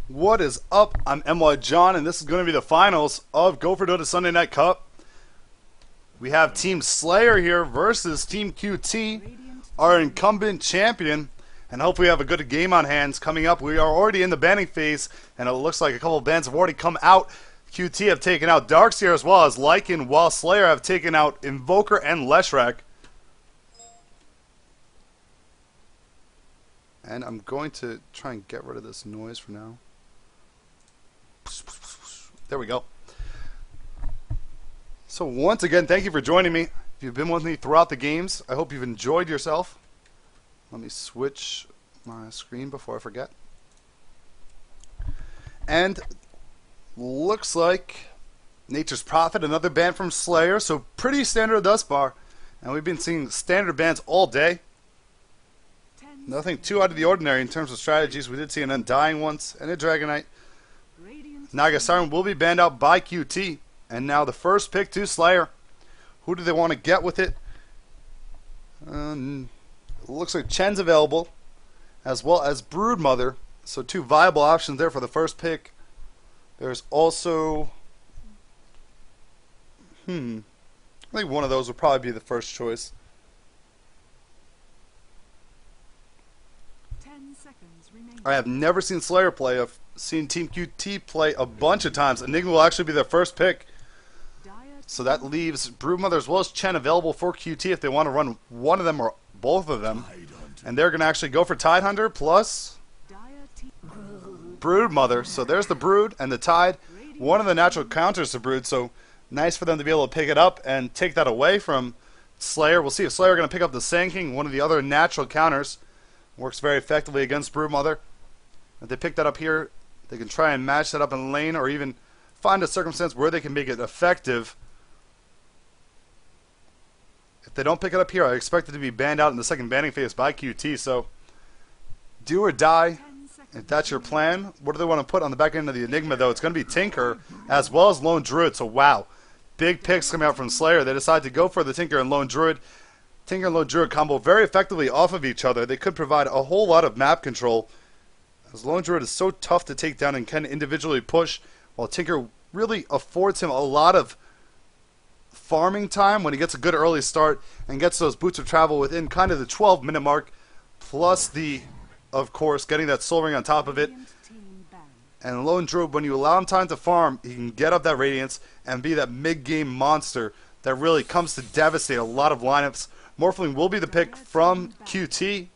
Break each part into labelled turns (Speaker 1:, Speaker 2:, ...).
Speaker 1: What is up? I'm NYJohn, and this is going to be the finals of Go for Dota Sunday Night Cup. We have Team Slayer here versus Team QT, our incumbent champion, and hopefully we have a good game on hands coming up. We are already in the banning phase, and it looks like a couple of bans have already come out. QT have taken out Darkseer as well as Lycan, while Slayer have taken out Invoker and Leshrac. And I'm going to try and get rid of this noise for now. There we go. So once again, thank you for joining me. If you've been with me throughout the games, I hope you've enjoyed yourself. Let me switch my screen before I forget. And looks like Nature's Prophet, another ban from Slayer, so pretty standard thus far. And we've been seeing standard bans all day. Nothing too out of the ordinary in terms of strategies. We did see an Undying once and a Dragonite. Naga Siren will be banned out by QT. And now the first pick to Slayer. Who do they want to get with it? It looks like Chen's available, as well as Broodmother. So two viable options there for the first pick. There's also... I think one of those would probably be the first choice.
Speaker 2: 10 seconds remaining.
Speaker 1: I have never seen Slayer play. I've seen Team QT play a bunch of times. Enigma will actually be their first pick. So that leaves Broodmother as well as Chen available for QT if they want to run one of them or both of them. And they're going to actually go for Tidehunter plus Broodmother. So there's the Brood and the Tide. One of the natural counters to Brood. So nice for them to be able to pick it up and take that away from Slayer. We'll see if Slayer are going to pick up the Sand King, one of the other natural counters. Works very effectively against Broodmother. If they pick that up here, they can try and match that up in lane or even find a circumstance where they can make it effective. If they don't pick it up here, I expect it to be banned out in the second banning phase by QT. So do or die if that's your plan. What do they want to put on the back end of the Enigma, though? It's going to be Tinker as well as Lone Druid. So wow, big picks coming out from Slayer. They decide to go for the Tinker and Lone Druid. Tinker and Lone Druid combo very effectively off of each other. They could provide a whole lot of map control, as Lone Druid is so tough to take down and can individually push, while Tinker really affords him a lot of farming time when he gets a good early start and gets those boots of travel within kind of the 12-minute mark, plus the, of course, getting that soul ring on top of it. And Lone Druid, when you allow him time to farm, he can get up that Radiance and be that mid-game monster that really comes to devastate a lot of lineups. Morphling will be the pick from QT,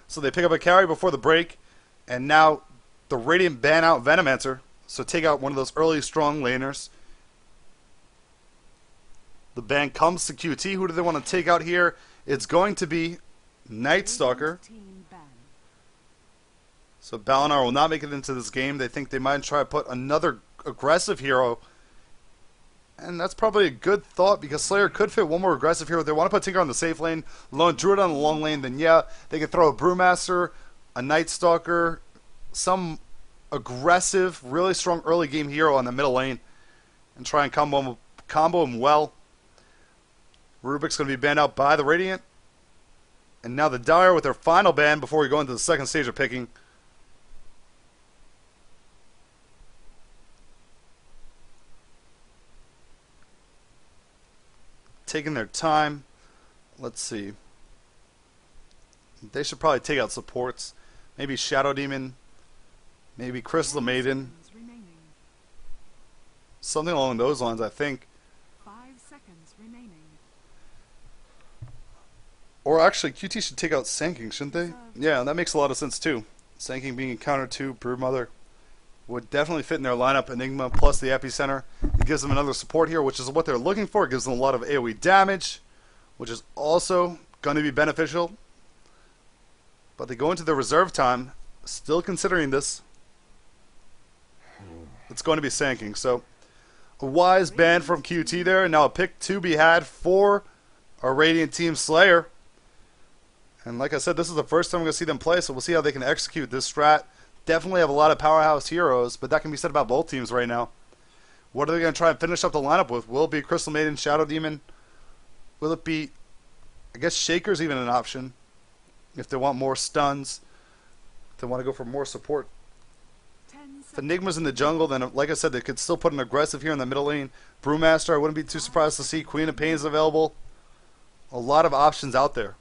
Speaker 1: so they pick up a carry before the break, and now the Radiant ban out Venomancer, so take out one of those early strong laners. The ban comes to QT. Who do they want to take out here? It's going to be Night Stalker. So Balinar will not make it into this game. They think they might try to put another aggressive hero, and that's probably a good thought because Slayer could fit one more aggressive hero. If they want to put Tinker on the safe lane, Lone Druid on the long lane, then yeah, they could throw a Brewmaster, a Night Stalker, some aggressive, really strong early game hero on the middle lane, and try and combo him well. Rubik's going to be banned out by the Radiant. And now the Dire with their final ban before we go into the second stage of picking. Taking their time. Let's see. They should probably take out supports. Maybe Shadow Demon. Maybe Crystal Maiden. Something along those lines, I think.
Speaker 2: 5 seconds remaining.
Speaker 1: Or actually, QT should take out Sand King, shouldn't they? Yeah, that makes a lot of sense too. Sand King being a counter to Broodmother would definitely fit in their lineup. Enigma plus the Epicenter. It gives them another support here, which is what they're looking for. It gives them a lot of AoE damage, which is also going to be beneficial. But they go into the reserve time, still considering this. It's going to be Sand King. So a wise ban from QT there. And now a pick to be had for our Radiant Team Slayer. And like I said, this is the first time we're going to see them play, so we'll see how they can execute this strat. Definitely have a lot of powerhouse heroes, but that can be said about both teams right now. What are they going to try and finish up the lineup with? Will it be Crystal Maiden, Shadow Demon? Will it be, I guess Shaker's even an option if they want more stuns, if they want to go for more support.
Speaker 2: 10
Speaker 1: If Enigma's in the jungle, then like I said, they could still put an aggressive here in the middle lane. Brewmaster, I wouldn't be too surprised to see. Queen of Pain's available. A lot of options out there.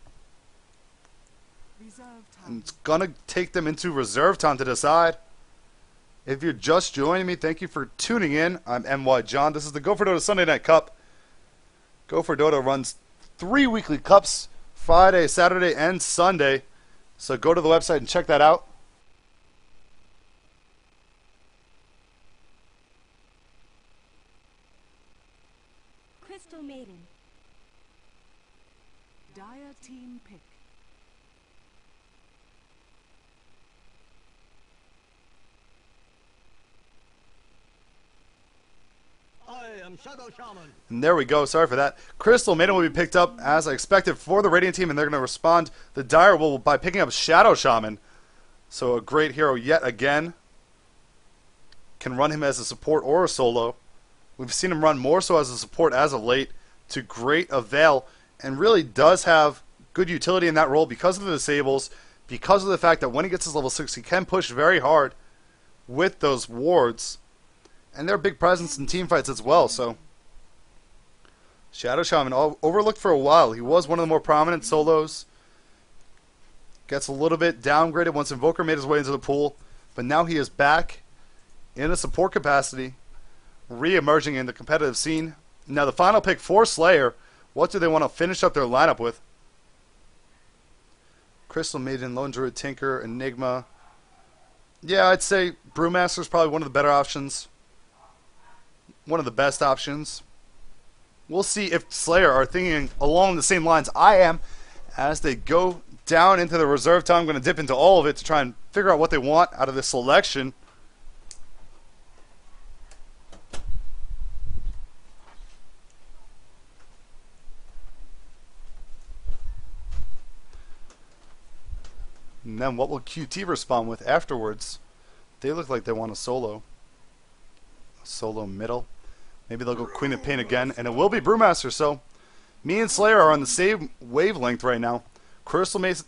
Speaker 2: Reserve time.
Speaker 1: And it's going to take them into reserve time to decide. If you're just joining me, thank you for tuning in. I'm NYJohn. This is the Go for Dota Sunday Night Cup. Go for Dota runs 3 weekly cups, Friday, Saturday, and Sunday. So go to the website and check that out.
Speaker 3: Crystal Maiden.
Speaker 2: Dire team pick.
Speaker 4: I am Shadow Shaman.
Speaker 1: And there we go. Sorry for that. Crystal Maiden will be picked up as I expected for the Radiant team, and they're going to respond. The Dire will by picking up Shadow Shaman. So a great hero yet again. Can run him as a support or a solo. We've seen him run more so as a support as of late to great avail, and really does have good utility in that role because of the disables, because of the fact that when he gets his level 6, he can push very hard with those wards. And they're a big presence in team fights as well, so Shadow Shaman, overlooked for a while. He was one of the more prominent solos. Gets a little bit downgraded once Invoker made his way into the pool, but now he is back in a support capacity, re-emerging in the competitive scene. Now the final pick for Slayer, what do they want to finish up their lineup with? Crystal Maiden, Lone Druid, Tinker, Enigma. Yeah, I'd say Brewmaster is probably one of the better options. One of the best options. We'll see if Slayer are thinking along the same lines I am as they go down into the reserve time. I'm going to dip into all of it to try and figure out what they want out of this selection. And then what will QT respond with afterwards? They look like they want a solo. Solo middle. Maybe they'll go Queen of Pain again, and it will be Brewmaster. So me and Slayer are on the same wavelength right now. Crystal Maiden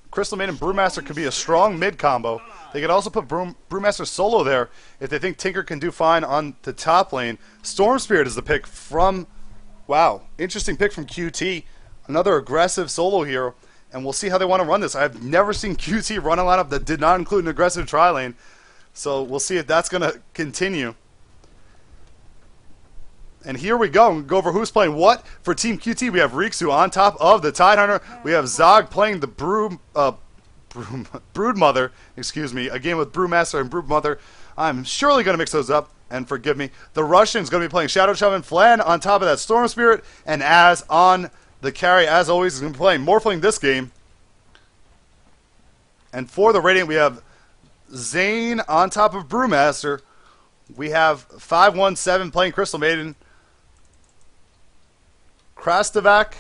Speaker 1: Brewmaster could be a strong mid combo. They could also put Brewmaster solo there if they think Tinker can do fine on the top lane. Storm Spirit is the pick from, wow, interesting pick from QT. Another aggressive solo hero, and we'll see how they want to run this. I've never seen QT run a lineup that did not include an aggressive tri lane, so we'll see if that's going to continue. And here we go. We'll go over who's playing what. For Team QT, we have Riksu on top of the Tidehunter. We have Zog playing the Broodmother, excuse me, a game with Brewmaster and Broodmother. I'm surely going to mix those up, and forgive me. The Russian's going to be playing Shadow Shaman, Flan on top of that Storm Spirit, and Az on the carry, as always, is going to be playing Morphling this game. And for the Radiant, we have Zane on top of Brewmaster. We have 517 playing Crystal Maiden. Krastovac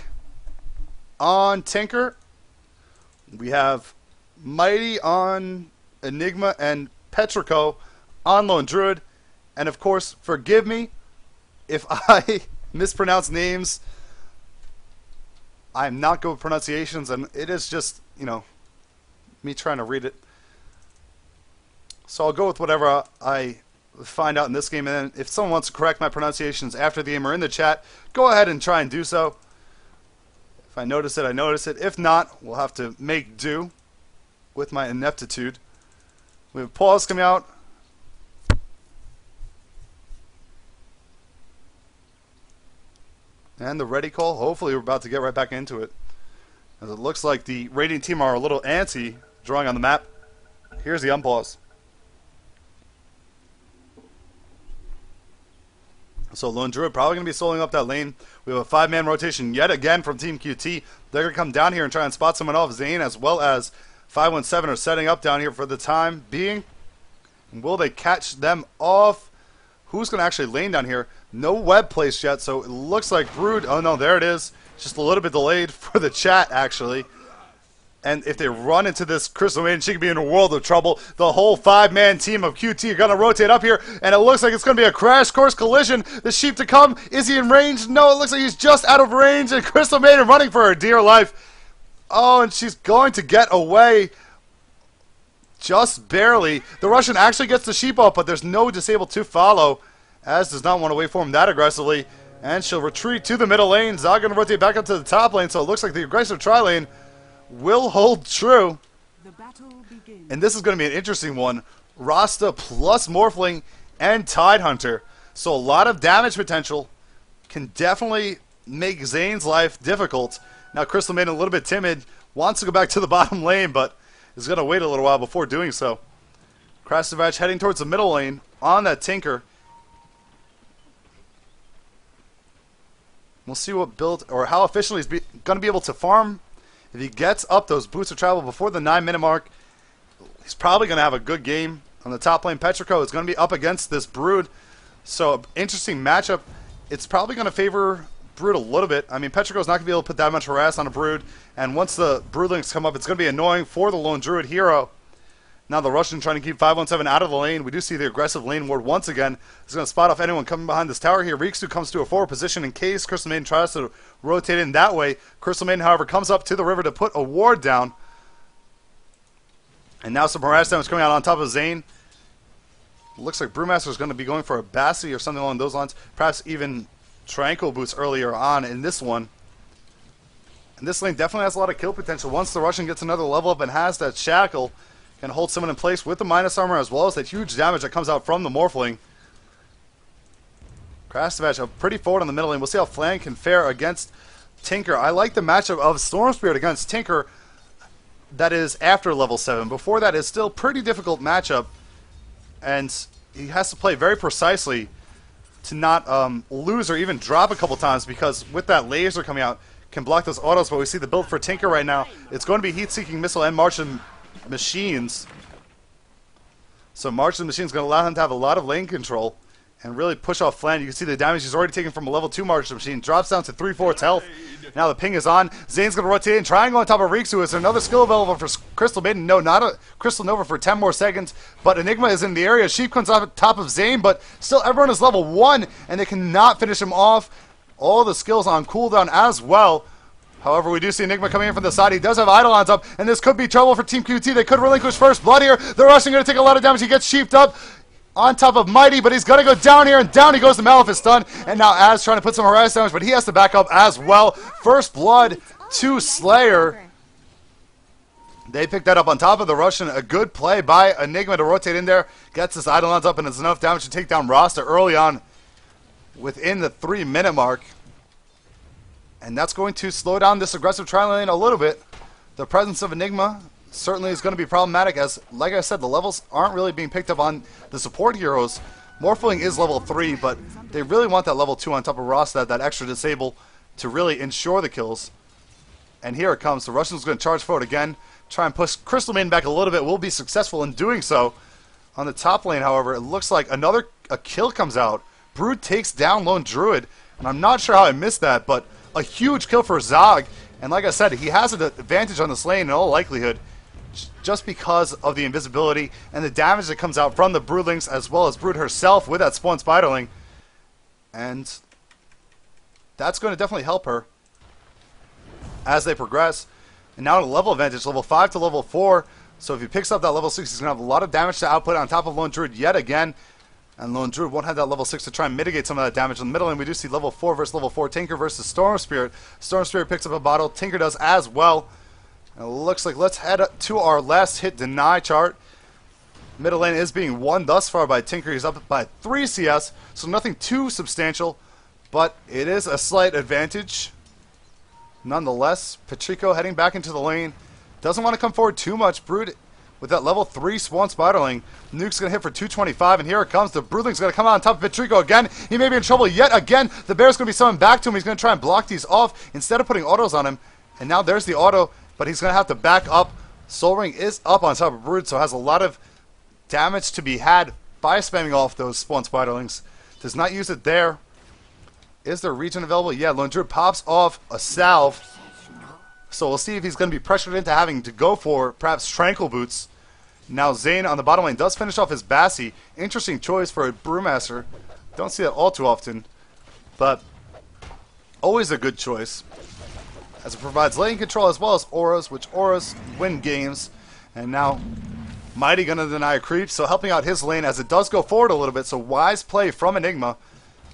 Speaker 1: on Tinker. We have Mighty on Enigma and Petrico on Lone Druid. And of course, forgive me if I mispronounce names. I'm not good with pronunciations, and it is just, you know, me trying to read it. So I'll go with whatever I find out in this game, and then if someone wants to correct my pronunciations after the game or in the chat, go ahead and try and do so. If I notice it, I notice it. If not, we'll have to make do with my ineptitude. We have pause coming out. And the ready call. Hopefully we're about to get right back into it, as it looks like the Radiant team are a little antsy drawing on the map. Here's the unpause. So Lone Druid probably going to be soloing up that lane. We have a 5-man rotation yet again from Team QT. They're going to come down here and try and spot someone off. Zane as well as 517 are setting up down here for the time being. And will they catch them off? Who's going to actually lane down here? No web placed yet, so it looks like Brood. Oh no, there it is. Just a little bit delayed for the chat, actually. And if they run into this Crystal Maiden, she could be in a world of trouble. The whole 5-man team of QT are going to rotate up here, and it looks like it's going to be a crash course collision. The sheep to come. Is he in range? No, it looks like he's just out of range, and Crystal Maiden running for her dear life. Oh, and she's going to get away. Just barely. The Russian actually gets the sheep off, but there's no disable to follow. Az does not want to wait for him that aggressively. And she'll retreat to the middle lane. Zog going to rotate back up to the top lane, so it looks like the aggressive tri-lane will hold true.
Speaker 2: The battle begins.
Speaker 1: And this is going to be an interesting one. Rasta plus Morphling and Tidehunter. So a lot of damage potential. Can definitely make Zane's life difficult. Now Crystal Maiden a little bit timid. Wants to go back to the bottom lane, but is going to wait a little while before doing so. Krastovac heading towards the middle lane on that Tinker. We'll see what build or how efficiently he's going to be able to farm. If he gets up those boots of travel before the 9-minute mark, he's probably going to have a good game. On the top lane, Petrico is going to be up against this Brood. So, interesting matchup. It's probably going to favor Brood a little bit. I mean, Petrico's not going to be able to put that much harass on a Brood. And once the Broodlings come up, it's going to be annoying for the Lone Druid hero. Now the Russian trying to keep 517 out of the lane. We do see the aggressive lane ward once again. He's going to spot off anyone coming behind this tower here. Riksu comes to a forward position in case Crystal Maiden tries to rotate in that way. Crystal Maiden, however, comes up to the river to put a ward down. And now some harass damage coming out on top of Zane. Looks like Brewmaster is going to be going for a Bassi or something along those lines. Perhaps even Tranquil Boots earlier on in this one. And this lane definitely has a lot of kill potential. Once the Russian gets another level up and has that Shackle, can hold someone in place with the minus armor as well as that huge damage that comes out from the Morphling. Krastovac pretty forward on the middle lane. We'll see how Flan can fare against Tinker. I like the matchup of Storm Spirit against Tinker. That is after level 7. Before that is still pretty difficult matchup. And he has to play very precisely to not lose or even drop a couple times, because with that laser coming out can block those autos. But we see the build for Tinker right now. It's going to be Heat-Seeking Missile and Martian Machines. So Martian Machines going to allow him to have a lot of lane control and really push off Flan. You can see the damage he's already taken from a level 2 Martian Machine. Drops down to 3/4 health. Now the ping is on. Zane's going to rotate in. Triangle on top of Riksu. Is there another skill available for Crystal Maiden? No, not a Crystal Nova for 10 more seconds. But Enigma is in the area. Sheep comes off top of Zane, but still everyone is level 1, and they cannot finish him off. All the skills on cooldown as well. However, we do see Enigma coming in from the side. He does have Eidolons up, and this could be trouble for Team QT. They could relinquish first blood here. The Russian going to take a lot of damage. He gets sheeped up on top of Mighty, but he's going to go down here, and down he goes to Malefic's stun. And now Az trying to put some harass damage, but he has to back up as well. First blood to Slayer. They picked that up on top of the Russian. A good play by Enigma to rotate in there. Gets his Eidolons up, and it's enough damage to take down Rasta early on within the 3-minute mark. And that's going to slow down this aggressive tri-lane a little bit. The presence of Enigma certainly is going to be problematic, as, like I said, the levels aren't really being picked up on the support heroes. Morphling is level 3, but they really want that level 2 on top of Rasta, that extra disable, to really ensure the kills. And here it comes. The Russians going to charge forward again, try and push Crystal Maiden back a little bit. Will be successful in doing so. On the top lane, however, it looks like a kill comes out. Brood takes down Lone Druid, and I'm not sure how I missed that, but a huge kill for Zog. And like I said, he has an advantage on this lane in all likelihood, just because of the invisibility and the damage that comes out from the Broodlings, as well as Brood herself with that Spawn Spiderling. And that's going to definitely help her as they progress. And now a level advantage, level 5 to level 4. So if he picks up that level 6, he's going to have a lot of damage to output on top of Lone Druid yet again. And Lone Druid won't have that level 6 to try and mitigate some of that damage in the middle. And we do see level 4 versus level 4 Tinker versus Storm Spirit. Storm Spirit picks up a bottle. Tinker does as well. And it looks like let's head up to our last hit deny chart. Middle lane is being won thus far by Tinker. He's up by 3 CS, so nothing too substantial, but it is a slight advantage. Nonetheless, Patrico heading back into the lane. Doesn't want to come forward too much. Brood with that level 3 Spawn Spiderling. Nuke's going to hit for 225, and here it comes. The Broodling's going to come out on top of Patrico again. He may be in trouble yet again. The Bear's going to be summoned back to him. He's going to try and block these off instead of putting autos on him. And now there's the auto, but he's going to have to back up. Soul Ring is up on top of Brood, so has a lot of damage to be had by spamming off those Spawn Spiderlings. Does not use it there. Is there regen available? Yeah, Lone Druid pops off a salve. So we'll see if he's going to be pressured into having to go for perhaps Tranquil Boots. Now Zane on the bottom lane does finish off his Bassi. Interesting choice for a Brewmaster. Don't see that all too often, but always a good choice, as it provides lane control as well as auras, which auras win games. And now Mighty gonna deny a creep, so helping out his lane as it does go forward a little bit. So wise play from Enigma.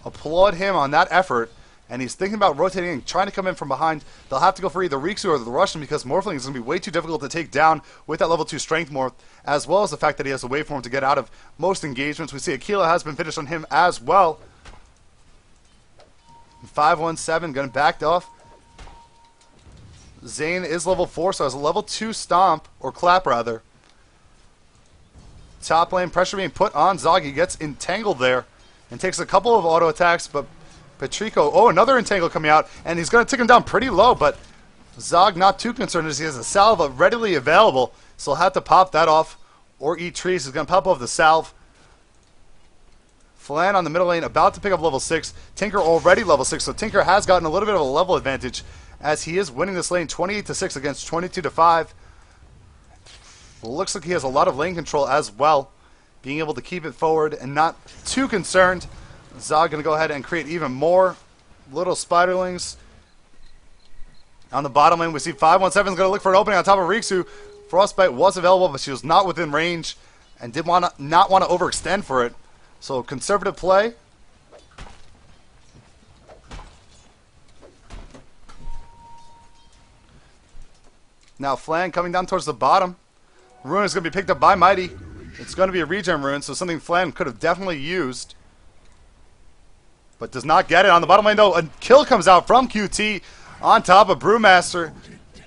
Speaker 1: Applaud him on that effort. And he's thinking about rotating and trying to come in from behind. They'll have to go for either Riksu or the Russian because Morphling is going to be way too difficult to take down with that level 2 strength morph, as well as the fact that he has a waveform to get out of most engagements. We see Aquila has been finished on him as well. 517 going backed off. Zane is level 4, so has a level 2 stomp, or clap rather. Top lane pressure being put on Zog. He gets entangled there and takes a couple of auto attacks, but Patrico, oh, another entangle coming out, and he's going to take him down pretty low, but Zog not too concerned as he has a salve readily available, so he'll have to pop that off or eat trees. He's going to pop off the salve. Flan on the middle lane about to pick up level 6. Tinker already level 6, so Tinker has gotten a little bit of a level advantage as he is winning this lane 28-6 against 22-5. Looks like he has a lot of lane control as well, being able to keep it forward and not too concerned. Zog going to go ahead and create even more little spiderlings. On the bottom lane, we see 517 is going to look for an opening on top of Riksu. Frostbite was available, but she was not within range and did not want to overextend for it. So conservative play. Now Flan coming down towards the bottom. Rune is going to be picked up by Mighty. It's going to be a regen rune, so something Flan could have definitely used, but does not get it. On the bottom lane, though, a kill comes out from QT on top of Brewmaster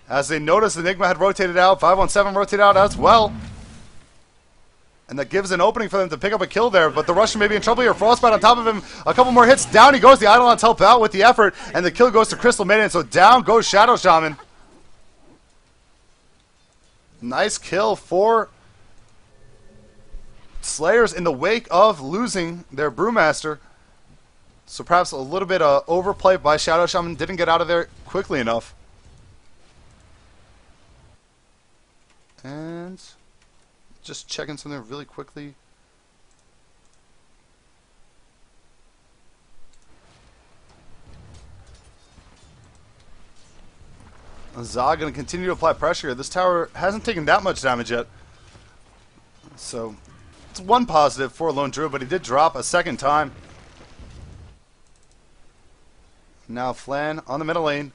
Speaker 1: as they notice Enigma had rotated out. 517 rotated out as well. And that gives an opening for them to pick up a kill there, but the Russian may be in trouble here. Frostbite on top of him. A couple more hits. Down he goes. The Eidolons help out with the effort, and the kill goes to Crystal Maiden, so down goes Shadow Shaman. Nice kill for Slayers in the wake of losing their Brewmaster. So perhaps a little bit of overplay by Shadow Shaman. Didn't get out of there quickly enough. And just checking something really quickly. Zog going to continue to apply pressure. This tower hasn't taken that much damage yet. So it's one positive for Lone Druid, but he did drop a second time. Now Flan on the middle lane.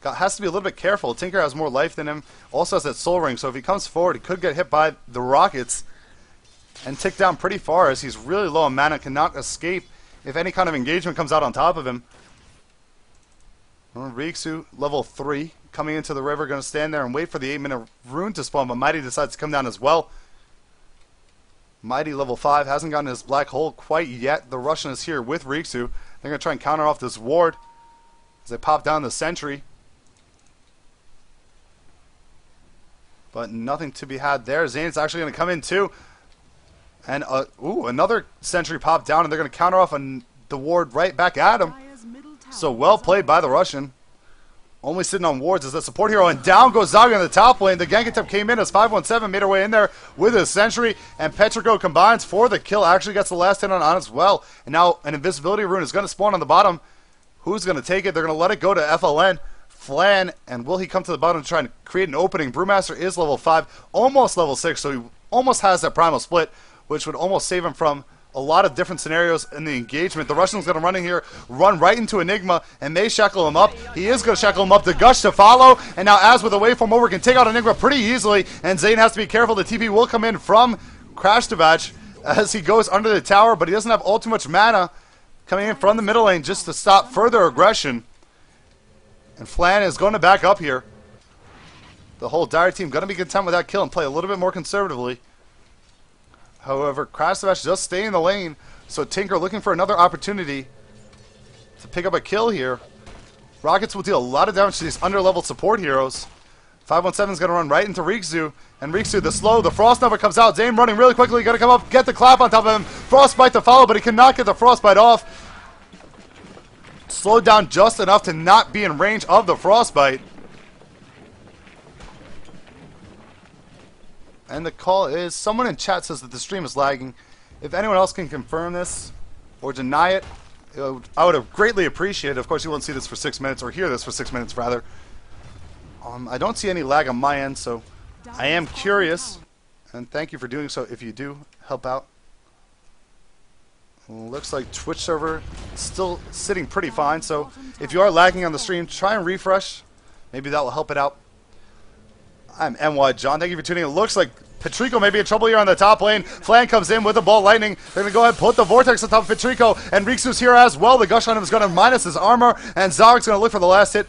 Speaker 1: Has to be a little bit careful. Tinker has more life than him. Also has that soul ring, so if he comes forward, he could get hit by the rockets and tick down pretty far as he's really low on mana, cannot escape if any kind of engagement comes out on top of him. Riksu, level 3, coming into the river, going to stand there and wait for the 8-minute rune to spawn, but Mighty decides to come down as well. Mighty, level 5, hasn't gotten his black hole quite yet. The Russian is here with Riksu. They're going to try and counter off this ward as they pop down the sentry. But nothing to be had there. Zane's actually going to come in too. And, another sentry popped down, and they're going to counter off the ward right back at him. So well played by the Russian. Only sitting on wards as the support hero, and down goes Zaga in the top lane. The gank attempt came in as 517 made her way in there with his sentry, and Petrico combines for the kill. Actually gets the last hit on as well. And now an invisibility rune is going to spawn on the bottom. Who's going to take it? They're going to let it go to FLN. Flan, and will he come to the bottom to try and create an opening? Brewmaster is level 5, almost level 6, so he almost has that primal split, which would almost save him from a lot of different scenarios in the engagement. The Russian's going to run in here, run right into Enigma, and may shackle him up. He is going to shackle him up. The Gush to follow, and now as with the waveform over, can take out Enigma pretty easily, and Zane has to be careful. The TP will come in from Crash Tavach as he goes under the tower, but he doesn't have all too much mana coming in from the middle lane just to stop further aggression. And Flan is going to back up here. The whole Dire team going to be content with that kill and play a little bit more conservatively. However, Krasavach does stay in the lane, so Tinker looking for another opportunity to pick up a kill here. Rockets will deal a lot of damage to these under-leveled support heroes. 517 is going to run right into Riksu, and Riksu, the Frost Nova comes out. Zane running really quickly, going to come up, get the clap on top of him. Frostbite to follow, but he cannot get the Frostbite off. Slowed down just enough to not be in range of the Frostbite. And the call is, someone in chat says that the stream is lagging. If anyone else can confirm this or deny it, I would have greatly appreciated. Of course, you won't see this for 6 minutes, or hear this for 6 minutes, rather. I don't see any lag on my end, so I am curious And thank you for doing so if you do help out. Looks like Twitch server still sitting pretty fine, so if you are lagging on the stream, try and refresh. Maybe that will help it out. I'm NYJohn. Thank you for tuning in. It looks like Patrico may be in trouble here on the top lane. Flan comes in with the ball lightning. They're going to go ahead and put the Vortex on top of Patrico, and Rixu's here as well. The Gush on him is going to minus his armor, and Zog's going to look for the last hit.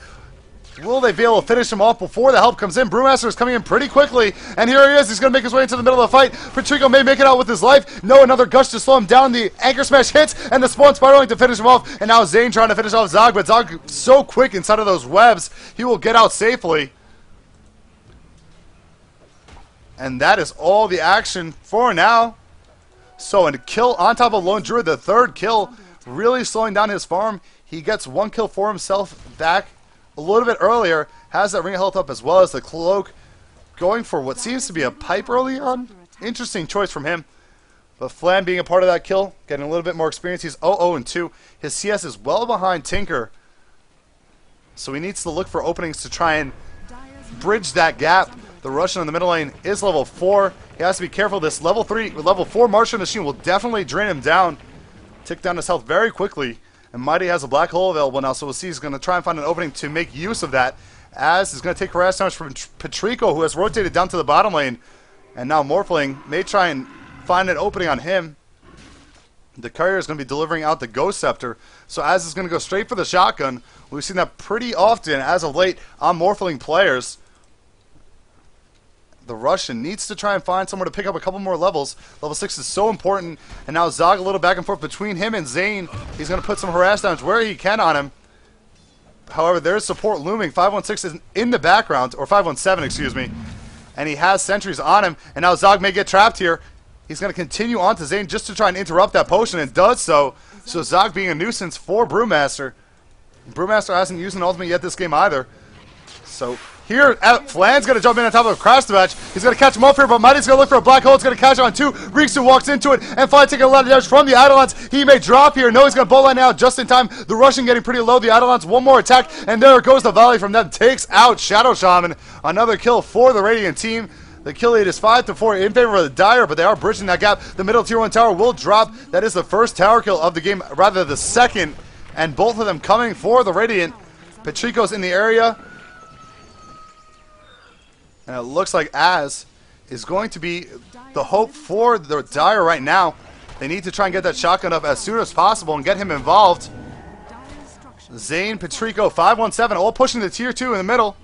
Speaker 1: Will they be able to finish him off before the help comes in? Brewmaster is coming in pretty quickly, and here he is. He's going to make his way into the middle of the fight. Patrico may make it out with his life. No, another Gush to slow him down. The Anchor Smash hits, and the Spawn spiraling to finish him off. And now Zane trying to finish off Zog, but Zog so quick inside of those webs, he will get out safely. And that is all the action for now. So a kill on top of Lone Druid, the third kill, really slowing down his farm. He gets one kill for himself back a little bit earlier, has that ring of health up as well as the cloak, going for what seems to be a pipe early on. Interesting choice from him. But Flan being a part of that kill, getting a little bit more experience. He's 0-2. His CS is well behind Tinker. So he needs to look for openings to try and bridge that gap. The Russian in the middle lane is level 4. He has to be careful. This level 4 Martian machine will definitely drain him down. Tick down his health very quickly. And Mighty has a black hole available now, so we'll see. He's going to try and find an opening to make use of that. As he's going to take harass damage from Patrico, who has rotated down to the bottom lane. And now Morphling may try and find an opening on him. The courier is going to be delivering out the Ghost Scepter. So Az is going to go straight for the shotgun. We've seen that pretty often as of late on Morphling players. The Russian needs to try and find somewhere to pick up a couple more levels. Level 6 is so important. And now Zog a little back and forth between him and Zane. He's going to put some harass damage where he can on him. However, there's support looming. 516 is in the background, or 517, excuse me. And he has sentries on him. And now Zog may get trapped here. He's going to continue on to Zane just to try and interrupt that potion, and does so. So Zog being a nuisance for Brewmaster. Brewmaster hasn't used an ultimate yet this game either. So here, Flan's going to jump in on top of Crash the Match. He's going to catch him off here, but Mighty's going to look for a black hole. It's going to catch on 2. Rixu walks into it, and Flan taking a lot of damage from the Eidolons. He may drop here. No, he's going to bow line out just in time. The Russian getting pretty low. The Eidolons, one more attack, and there goes the volley from them. Takes out Shadow Shaman. Another kill for the Radiant team. The kill lead is 5-4 in favor of the Dire, but they are bridging that gap. The middle tier 1 tower will drop. That is the first tower kill of the game, rather the second, and both of them coming for the Radiant. Patrico's in the area. And it looks like Az is going to be the hope for the Dire right now. They need to try and get that shotgun up as soon as possible and get him involved. Zane, Patrico, 517, all pushing the tier 2 in the middle.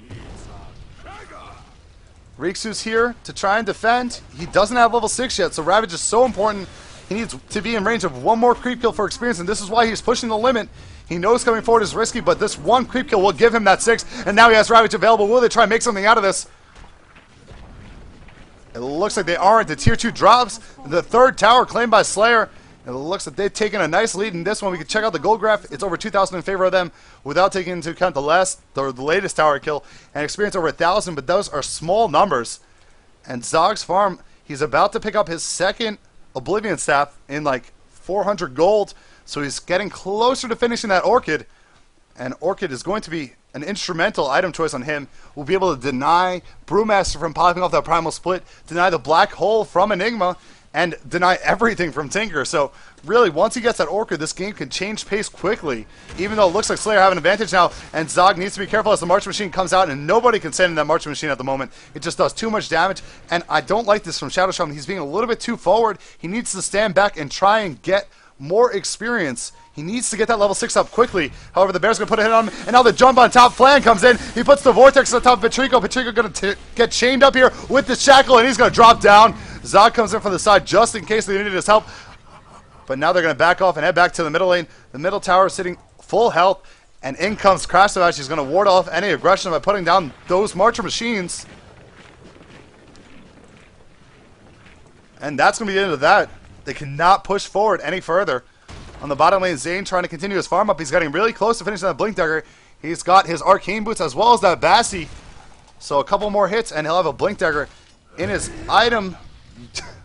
Speaker 1: Rixu's here to try and defend. He doesn't have level 6 yet, so Ravage is so important. He needs to be in range of one more creep kill for experience, and this is why he's pushing the limit. He knows coming forward is risky, but this one creep kill will give him that 6, and now he has Ravage available. Will they try and make something out of this? It looks like they aren't. The tier 2 drops. The third tower claimed by Slayer. It looks like they've taken a nice lead in this one. We can check out the gold graph. It's over 2,000 in favor of them without taking into account the latest tower kill and experience over 1,000, but those are small numbers. And Zog's farm, he's about to pick up his second Oblivion Staff in like 400 gold, so he's getting closer to finishing that Orchid. And Orchid is going to be an instrumental item choice on him. We'll be able to deny Brewmaster from popping off that Primal Split, deny the Black Hole from Enigma, and deny everything from Tinker. So really, once he gets that Orchid, this game can change pace quickly, even though it looks like Slayer have an advantage now, and Zog needs to be careful as the March Machine comes out, and nobody can stand in that March Machine at the moment. It just does too much damage, and I don't like this from Shadow Shaman. He's being a little bit too forward. He needs to stand back and try and get more experience. He needs to get that level 6 up quickly. However, the Bear's going to put a hit on him, and now the jump on top. Flan comes in. He puts the Vortex on top of Patrico. Patrico going to get chained up here with the Shackle, and he's going to drop down. Zog comes in from the side just in case they needed his help. But now they're going to back off and head back to the middle lane. The middle tower is sitting full health, and in comes Crash the Match. He's going to ward off any aggression by putting down those Marcher Machines. And that's going to be the end of that. They cannot push forward any further. On the bottom lane, Zane trying to continue his farm up. He's getting really close to finishing that Blink Dagger. He's got his Arcane Boots as well as that Bassi. So a couple more hits, and he'll have a Blink Dagger in his item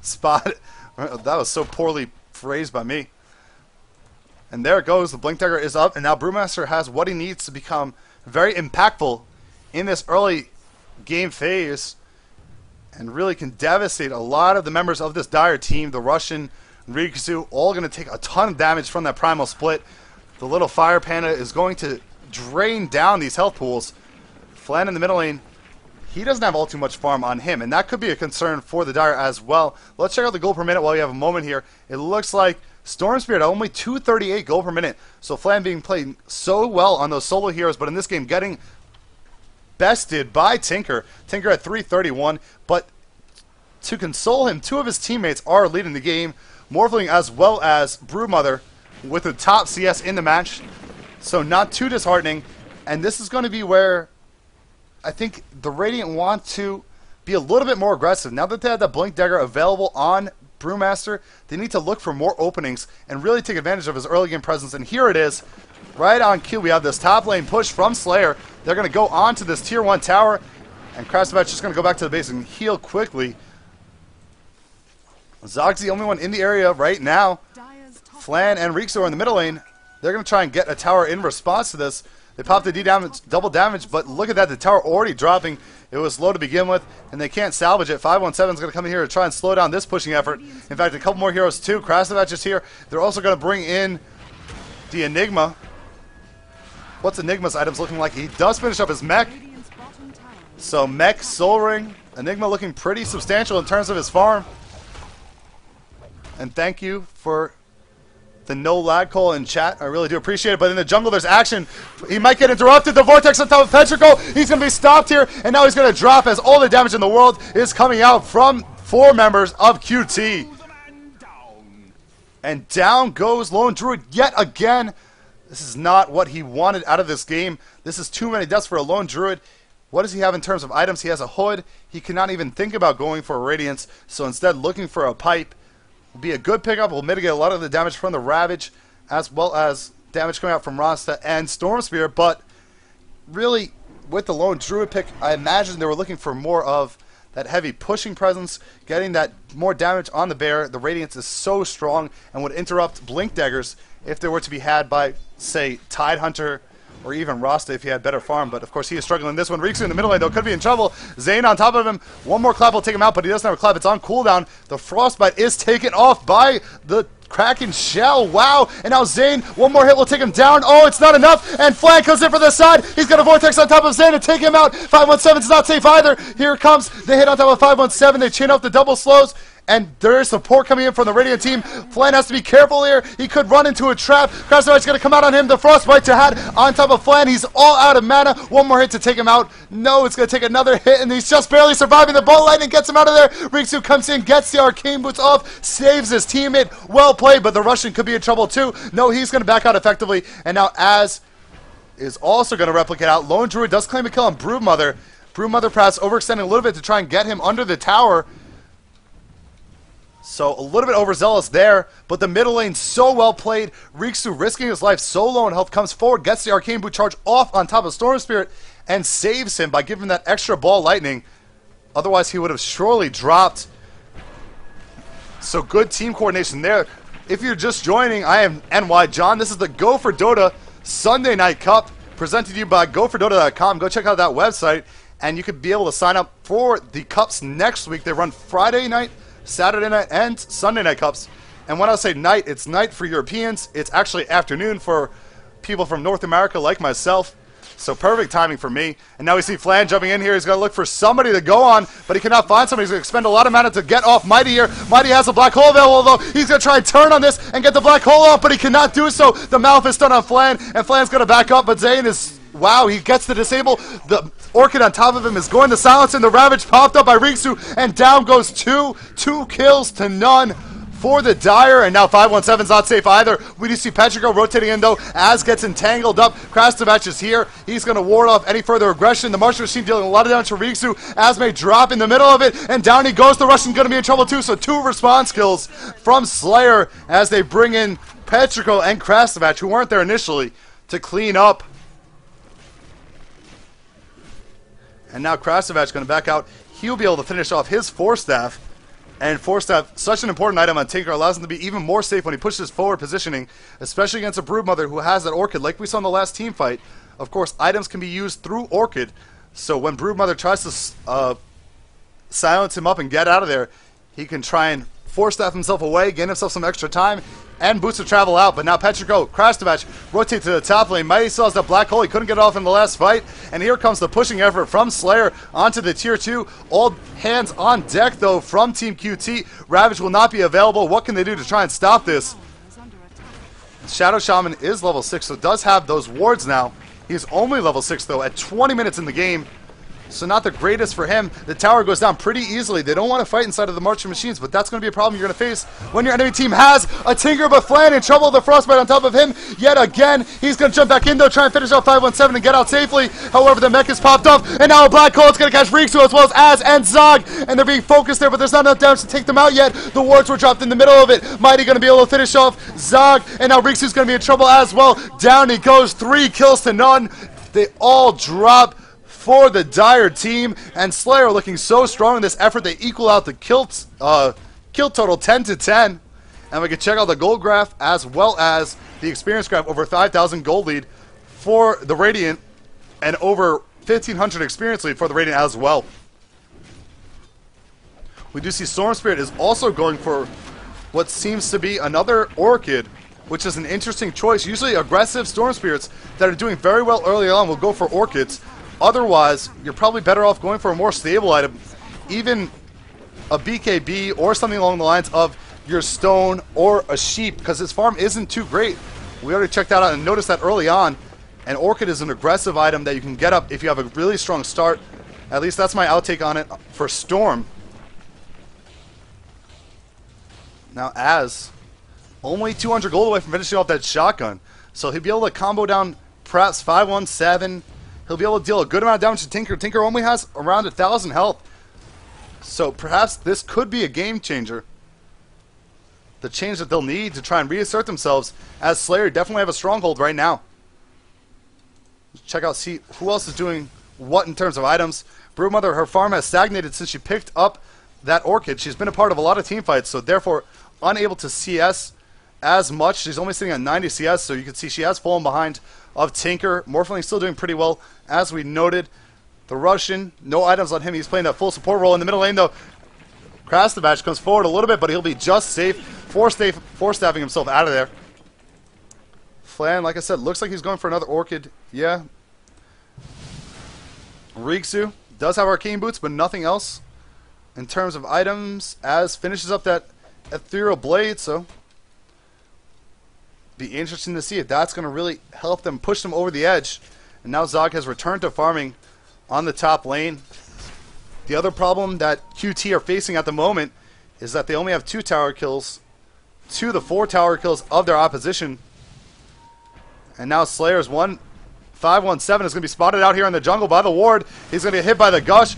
Speaker 1: spot. That was so poorly phrased by me. And there it goes. The Blink Dagger is up, and now Brewmaster has what he needs to become very impactful in this early game phase. and really can devastate a lot of the members of this dire team. The Russian, Riksu, all going to take a ton of damage from that Primal Split. The little Fire Panda is going to drain down these health pools. Flan in the middle lane, he doesn't have all too much farm on him, and that could be a concern for the dire as well. Let's check out the gold per minute while we have a moment here. It looks like Storm Spirit only 238 gold per minute. So Flan being played so well on those solo heroes, but in this game getting bested by Tinker. Tinker at 331, but to console him, two of his teammates are leading the game. Morphling as well as Broodmother with the top CS in the match. So not too disheartening. And this is going to be where I think the Radiant want to be a little bit more aggressive. Now that they have the Blink Dagger available on Brewmaster, they need to look for more openings and really take advantage of his early game presence. And here it is. Right on cue, we have this top lane push from Slayer. They're going to go on to this tier 1 tower. And Krastovat's just going to go back to the base and heal quickly. Zog's the only one in the area right now. Flan and Riksu are in the middle lane. They're going to try and get a tower in response to this. They popped the D damage, double damage, but look at that. The tower already dropping. It was low to begin with, and they can't salvage it. 517 is going to come in here to try and slow down this pushing effort. In fact, a couple more heroes too. Krastovat is here. They're also going to bring in the Enigma. What's Enigma's items looking like? He does finish up his mech. So mech, Soul Ring, Enigma looking pretty substantial in terms of his farm. And thank you for the no lag call in chat. I really do appreciate it. But in the jungle, there's action. He might get interrupted. The Vortex on top of Petrichor. He's going to be stopped here. And now he's going to drop as all the damage in the world is coming out from 4 members of QT. And down goes Lone Druid yet again. This is not what he wanted out of this game. This is too many deaths for a Lone Druid. What does he have in terms of items? He has a hood. He cannot even think about going for a Radiance. So instead, looking for a pipe will be a good pickup. Will mitigate a lot of the damage from the Ravage, as well as damage coming out from Rasta and Storm Spear. But really, with the Lone Druid pick, I imagine they were looking for more of that heavy pushing presence, getting that more damage on the bear. The Radiance is so strong and would interrupt Blink Daggers if they were to be had by, say, Tidehunter or even Rasta if he had better farm. But of course he is struggling in this one. Riksu in the middle lane though could be in trouble. Zane on top of him. One more clap will take him out, but he doesn't have a clap. It's on cooldown. The Frostbite is taken off by the Kraken Shell. Wow. And now Zane, one more hit will take him down. Oh, it's not enough. And Flan comes in for the side. He's got a Vortex on top of Zane to take him out. 517 is not safe either. Here comes the hit on top of 517. They chain up the double slows. And there is support coming in from the Radiant team. Flan has to be careful here. He could run into a trap. Krastovat's going to come out on him. The Frostbite to had on top of Flan. He's all out of mana. One more hit to take him out. No, it's going to take another hit, and he's just barely surviving. The Bolt Lightning gets him out of there. Riksu comes in, gets the Arcane Boots off, saves his teammate. Well played, but the Russian could be in trouble too. No, he's going to back out effectively. And now Az is also going to replicate out. Lone Druid does claim a kill on Broodmother. Broodmother perhaps overextending a little bit to try and get him under the tower. So a little bit overzealous there, but the middle lane so well played. Riksu risking his life so low in health comes forward, gets the Arcane Boot charge off on top of Storm Spirit, and saves him by giving that extra ball lightning. Otherwise he would have surely dropped. So good team coordination there. If you're just joining, I am NYJohn. This is the Go for Dota Sunday Night Cup presented to you by gofordota.com. Go check out that website and you could be able to sign up for the cups next week. They run Friday night, Saturday night, and Sunday night cups. And when I say night, it's night for Europeans. It's actually afternoon for people from North America like myself. So perfect timing for me. And now we see Flan jumping in here. He's going to look for somebody to go on, but he cannot find somebody. He's going to expend a lot of mana to get off Mighty here. Mighty has a black hole available, though. He's going to try and turn on this and get the black hole off, but he cannot do so. The Malf is done on Flan, and Flan's going to back up, but Zane is... Wow, he gets to disable. The Orchid on top of him is going to silence, and the Ravage popped up by Riksu, and down goes two kills to none for the Dire, and now 517's not safe either. We do see Petrichor rotating in though, Az gets entangled up. Krastovat is here. He's going to ward off any further aggression. The Martian Machine dealing a lot of damage to Riksu. Az may drop in the middle of it, and down he goes. The Russian's going to be in trouble too, so 2 response kills from Slayer as they bring in Petrichor and Krastovat, who weren't there initially, to clean up. And now Krastovat's going to back out. He'll be able to finish off his Force Staff. And Force Staff, such an important item on Tinker, allows him to be even more safe when he pushes forward positioning, especially against a Broodmother who has that Orchid, like we saw in the last team fight. Of course, items can be used through Orchid, so when Broodmother tries to silence him up and get out of there, he can try and force staff himself away, gain himself some extra time, and boost the travel out. But now Petrico, Krastavach rotate to the top lane. Mighty still has that black hole. He couldn't get it off in the last fight. And here comes the pushing effort from Slayer onto the tier 2. All hands on deck, though, from Team QT. Ravage will not be available. What can they do to try and stop this? Shadow Shaman is level 6, so does have those wards now. He's only level 6, though, at 20 minutes in the game. So not the greatest for him. The tower goes down pretty easily. They don't want to fight inside of the marching machines, but that's going to be a problem you're going to face when your enemy team has a Tinker, but Flan in trouble. The Frostbite on top of him yet again. He's going to jump back in, though, try and finish off 517 and get out safely. However, the mech has popped up, and now a Black Hole is going to catch Riksu as well as and Zog, and they're being focused there, but there's not enough damage to take them out yet. The wards were dropped in the middle of it. Mighty going to be able to finish off Zog, and now Riksu's going to be in trouble as well. Down he goes, 3 kills to none. They all drop for the Dire team, and Slayer looking so strong in this effort. They equal out the kill total 10 to 10, and we can check out the gold graph as well as the experience graph. Over 5,000 gold lead for the Radiant and over 1,500 experience lead for the Radiant as well. We do see Storm Spirit is also going for what seems to be another Orchid, which is an interesting choice. Usually aggressive Storm Spirits that are doing very well early on will go for Orchids. Otherwise, you're probably better off going for a more stable item, even a BKB or something along the lines of your Stone or a Sheep, because his farm isn't too great. We already checked that out and noticed that early on. And Orchid is an aggressive item that you can get up if you have a really strong start. At least that's my outtake on it for Storm. Now, Az only 200 gold away from finishing off that shotgun, so he'll be able to combo down perhaps 517. He'll be able to deal a good amount of damage to Tinker. Tinker only has around 1,000 health. So perhaps this could be a game changer. The change that they'll need to try and reassert themselves, as Slayer definitely have a stronghold right now. Check out, see who else is doing what in terms of items. Broodmother, her farm has stagnated since she picked up that Orchid. She's been a part of a lot of team fights, so therefore unable to CS as much. She's only sitting at 90 CS, so you can see she has fallen behind of Tinker. Morphling still doing pretty well, as we noted. The Russian, no items on him. He's playing that full support role in the middle lane, though. Krastavach comes forward a little bit, but he'll be just safe. Force-staffing himself out of there. Flan, like I said, looks like he's going for another Orchid. Yeah. Riksu does have Arcane Boots, but nothing else in terms of items. Az finishes up that Ethereal Blade, so be interesting to see if that's going to really help them push them over the edge. And now Zog has returned to farming on the top lane. The other problem that QT are facing at the moment is that they only have 2 tower kills to the 4 tower kills of their opposition. And now Slayer's 517 is going to be spotted out here in the jungle by the ward. He's going to get hit by the Gush.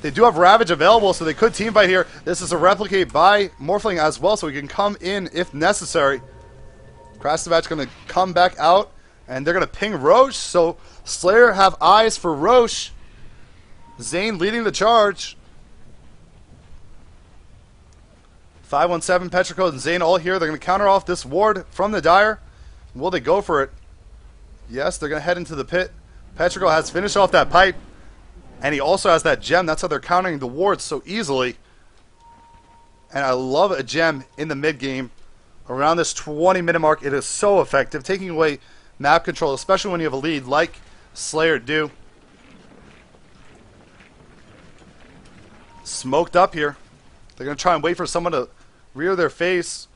Speaker 1: They do have Ravage available, so they could team fight here. This is a replicate by Morphling as well, so he can come in if necessary. Krastavach's going to come back out, and they're going to ping Roche, so Slayer have eyes for Roche. Zane leading the charge. 517, Petrico, and Zane all here. They're going to counter off this ward from the Dire. Will they go for it? Yes, they're going to head into the pit. Petrico has finished off that pipe, and he also has that gem. That's how they're countering the wards so easily. And I love a gem in the mid game. Around this 20-minute mark, it is so effective, taking away map control, especially when you have a lead like Slayer do. Smoked up here. They're going to try and wait for someone to rear their face,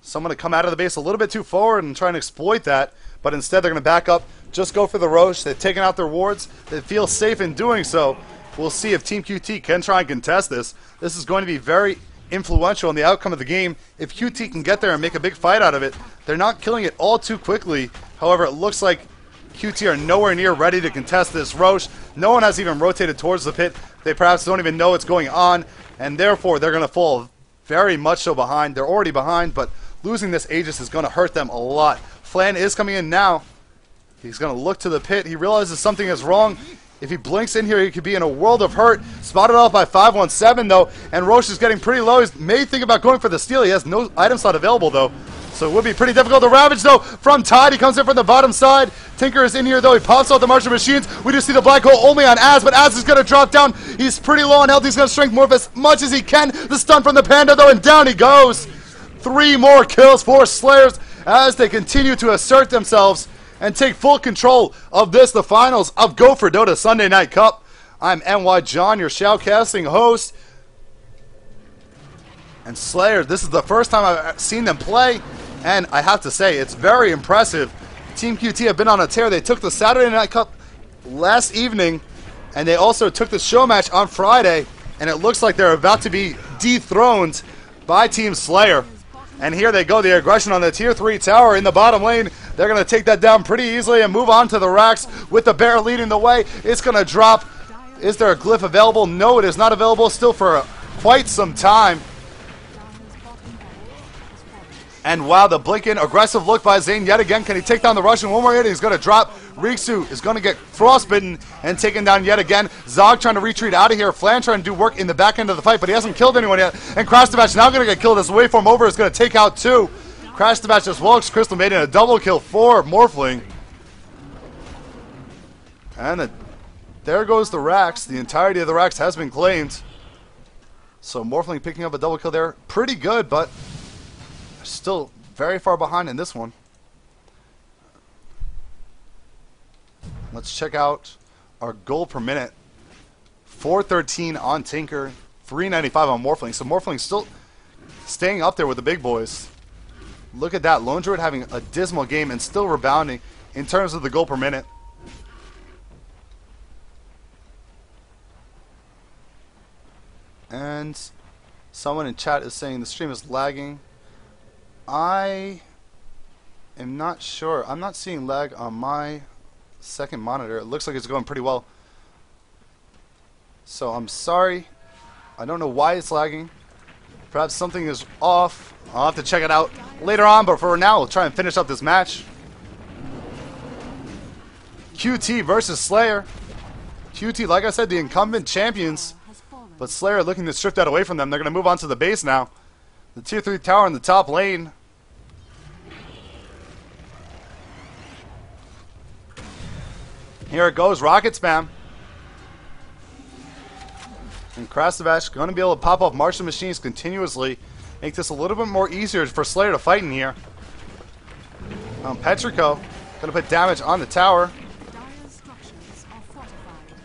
Speaker 1: someone to come out of the base a little bit too forward and try and exploit that, but instead they're going to back up, just go for the Roche. They've taken out their wards. They feel safe in doing so. We'll see if Team QT can try and contest this. This is going to be very influential in the outcome of the game. If QT can get there and make a big fight out of it, they're not killing it all too quickly. However, it looks like QT are nowhere near ready to contest this Roche. No one has even rotated towards the pit. They perhaps don't even know what's going on, and therefore they're going to fall very much so behind. They're already behind, but losing this Aegis is going to hurt them a lot. Flan is coming in now. He's going to look to the pit. He realizes something is wrong. If he blinks in here, he could be in a world of hurt. Spotted off by 517, though, and Roche is getting pretty low. He may think about going for the steal. He has no item slot available, though. So it would be pretty difficult to ravage, though, from Tide. He comes in from the bottom side. Tinker is in here, though. He pops out the Martian Machines. We just see the black hole only on Az, but Az is going to drop down. He's pretty low on health. He's going to strength morph as much as he can. The stun from the Panda, though, and down he goes. 3 more kills for Slayers as they continue to assert themselves and take full control of this, the finals of Go for Dota Sunday Night Cup. I'm NYJohn, your shoutcasting host. And Slayer, this is the first time I've seen them play, and I have to say, it's very impressive. Team QT have been on a tear. They took the Saturday Night Cup last evening, and they also took the show match on Friday, and it looks like they're about to be dethroned by Team Slayer. And here they go, the aggression on the Tier 3 tower in the bottom lane. They're going to take that down pretty easily and move on to the racks with the bear leading the way. It's going to drop. Is there a glyph available? No, it is not available still for quite some time. And wow, the blinking aggressive look by Zane yet again. Can he take down the Russian one more hit? He's going to drop. Riksu is going to get frostbitten and taken down yet again. Zog trying to retreat out of here. Flan trying to do work in the back end of the fight, but he hasn't killed anyone yet. And Krastavach now going to get killed as the waveform over is going to take out 2. Krastavach as well as Crystal Maiden a double kill for Morphling. And there goes the racks. The entirety of the racks has been claimed. So Morphling picking up a double kill there. Pretty good, but still very far behind in this one. Let's check out our goal per minute. 413 on Tinker, 395 on Morphling. So Morphling still staying up there with the big boys. Look at that. Lone Druid having a dismal game and still rebounding in terms of the goal per minute. And someone in chat is saying the stream is lagging. I am not sure. I'm not seeing lag on my second monitor. It looks like it's going pretty well. So I'm sorry. I don't know why it's lagging. Perhaps something is off. I'll have to check it out later on, but for now, we'll try and finish up this match. QT versus Slayer. QT, like I said, the incumbent champions, but Slayer looking to strip that away from them. They're going to move on to the base now. The Tier 3 tower in the top lane. Here it goes, rocket spam. And Krastavach going to be able to pop off Martian Machines continuously. Make this a little bit more easier for Slayer to fight in here. Petrico going to put damage on the tower.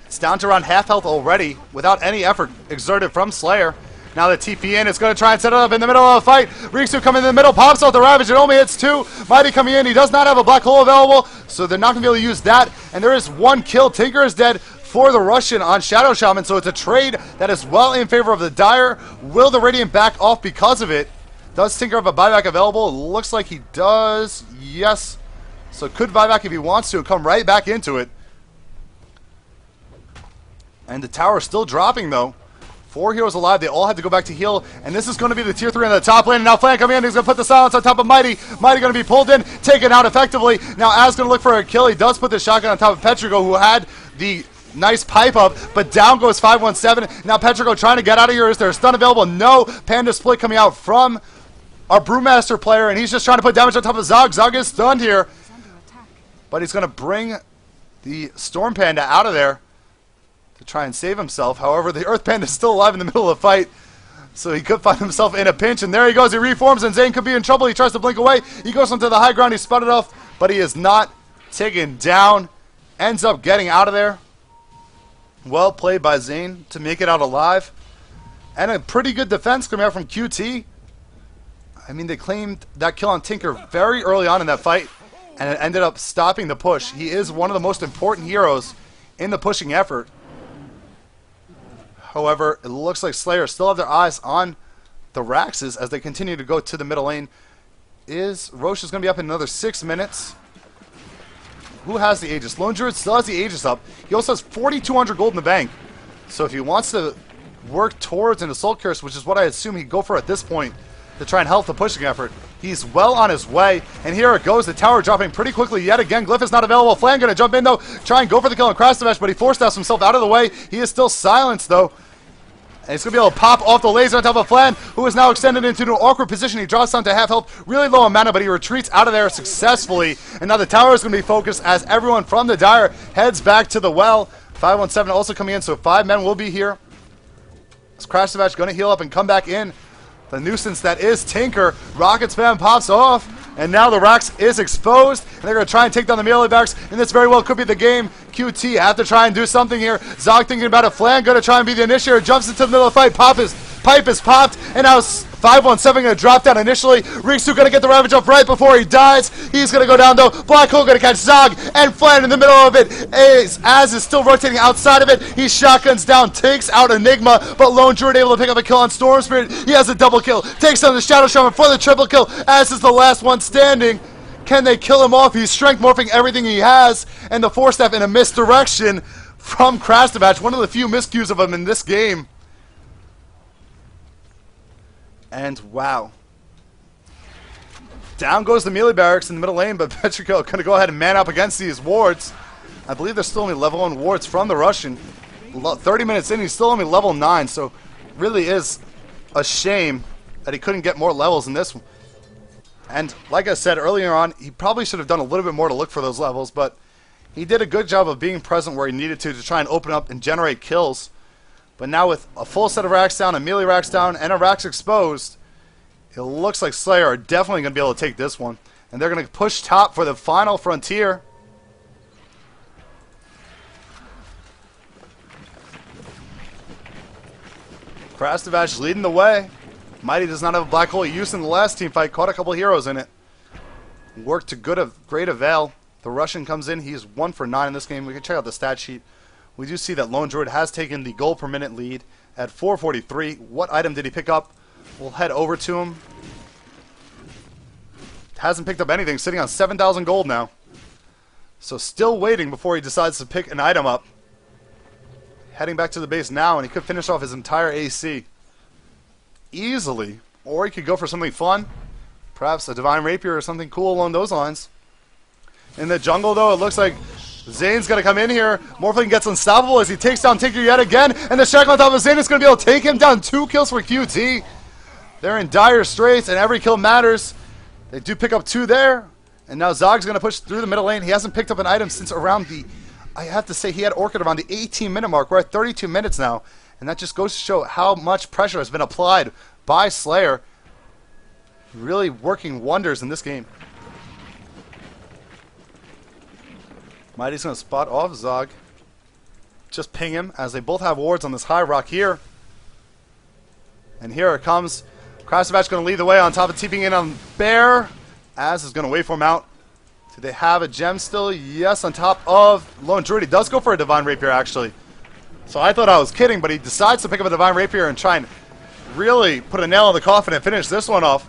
Speaker 1: It's down to around half health already without any effort exerted from Slayer. Now the TP in is going to try and set it up in the middle of the fight. Riksu coming in the middle, pops out the Ravage. It only hits 2. Mighty coming in. He does not have a black hole available, so they're not going to be able to use that. And there is 1 kill. Tinker is dead for the Russian on Shadow Shaman, so it's a trade that is well in favor of the Dire. Will the Radiant back off because of it? Does Tinker have a buyback available? It looks like he does. Yes. So could buyback if he wants to and come right back into it. And the tower is still dropping, though. 4 heroes alive. They all had to go back to heal. And this is going to be the Tier 3 in the top lane. And now Flan coming in. He's going to put the silence on top of Mighty. Mighty going to be pulled in, taken out effectively. Now Az going to look for a kill. He does put the shotgun on top of Petrico, who had the nice pipe up. But down goes 517. Now Petrico trying to get out of here. Is there a stun available? No. Panda split coming out from our Brewmaster player. And he's just trying to put damage on top of Zog. Zog is stunned here. But he's going to bring the Storm Panda out of there to try and save himself. However, the Earth Panda is still alive in the middle of the fight, so he could find himself in a pinch. And there he goes. He reforms, and Zane could be in trouble. He tries to blink away. He goes onto the high ground. He's spotted off, but he is not taken down. Ends up getting out of there. Well played by Zane to make it out alive. And a pretty good defense coming out from QT. I mean, they claimed that kill on Tinker very early on in that fight, and it ended up stopping the push. He is one of the most important heroes in the pushing effort. However, it looks like Slayer still have their eyes on the Raxes as they continue to go to the middle lane. Roche is going to be up in another 6 minutes. Who has the Aegis? Lone Druid still has the Aegis up. He also has 4,200 gold in the bank. So if he wants to work towards an Assault Curse, which is what I assume he'd go for at this point, to try and help the pushing effort, he's well on his way. And here it goes, the tower dropping pretty quickly yet again. Glyph is not available. Flan going to jump in, though, try and go for the kill on Krastavach, but he forced himself out of the way. He is still silenced, though. And he's going to be able to pop off the laser on top of Flan, who is now extended into an awkward position. He drops down to half health, really low on mana, but he retreats out of there successfully. And now the tower is going to be focused as everyone from the Dire heads back to the well. 517 also coming in, so 5 men will be here. As Crash Savage going to heal up and come back in. The nuisance that is Tinker. Rocket Spam pops off. And now the Rax is exposed, and they're going to try and take down the melee barracks, and this very well could be the game. QT have to try and do something here. Zog thinking about a Flan, going to try and be the initiator, jumps into the middle of the fight. Pipe is popped, and now 517 going to drop down initially. Riksu going to get the Ravage off right before he dies. He's going to go down though. Black Hole going to catch Zog, and Flan in the middle of it. Az is still rotating outside of it. He shotguns down, takes out Enigma, but Lone Druid able to pick up a kill on Storm Spirit. He has a double kill, takes down the Shadow Shaman for the triple kill. Az is the last one standing. Can they kill him off? He's strength morphing everything he has, and the Force Staff in a misdirection from Krastavach. One of the few miscues of him in this game. And wow. Down goes the melee barracks in the middle lane, but Petrico going to go ahead and man up against these wards. I believe there's still only level 1 wards from the Russian. 30 minutes in, he's still only level 9, so really is a shame that he couldn't get more levels in this one. And like I said earlier on, he probably should have done a little bit more to look for those levels, but he did a good job of being present where he needed to try and open up and generate kills. But now with a full set of racks down, a melee racks down, and a racks exposed, it looks like Slayer are definitely going to be able to take this one. And they're going to push top for the final frontier. Krastavach leading the way. Mighty does not have a black hole. He used in the last team fight, caught a couple heroes in it. Worked to great avail. The Russian comes in. He's 1 for 9 in this game. We can check out the stat sheet. We do see that Lone Druid has taken the gold per minute lead at 443. What item did he pick up? We'll head over to him. Hasn't picked up anything, sitting on 7,000 gold now. So still waiting before he decides to pick an item up. Heading back to the base now, and he could finish off his entire AC easily. Or he could go for something fun. Perhaps a Divine Rapier or something cool along those lines. In the jungle, though, it looks like Zane's going to come in here. Morphling gets unstoppable as he takes down Tinker yet again. And the shackle on top of Zane is going to be able to take him down. 2 kills for QT. They're in dire straits, and every kill matters. They do pick up 2 there. And now Zog's going to push through the middle lane. He hasn't picked up an item since around the... I have to say, he had Orchid around the 18-minute mark. We're at 32 minutes now. And that just goes to show how much pressure has been applied by Slayer. Really working wonders in this game. Mighty's going to spot off Zog. Just ping him as they both have wards on this high rock here. And here it comes. Krastavach going to lead the way on top of TPing in on Bear. Az is going to wait for him out. Do they have a gem still? Yes, on top of Lone Druid. He does go for a Divine Rapier, actually. So I thought I was kidding, but he decides to pick up a Divine Rapier and try and really put a nail in the coffin and finish this one off.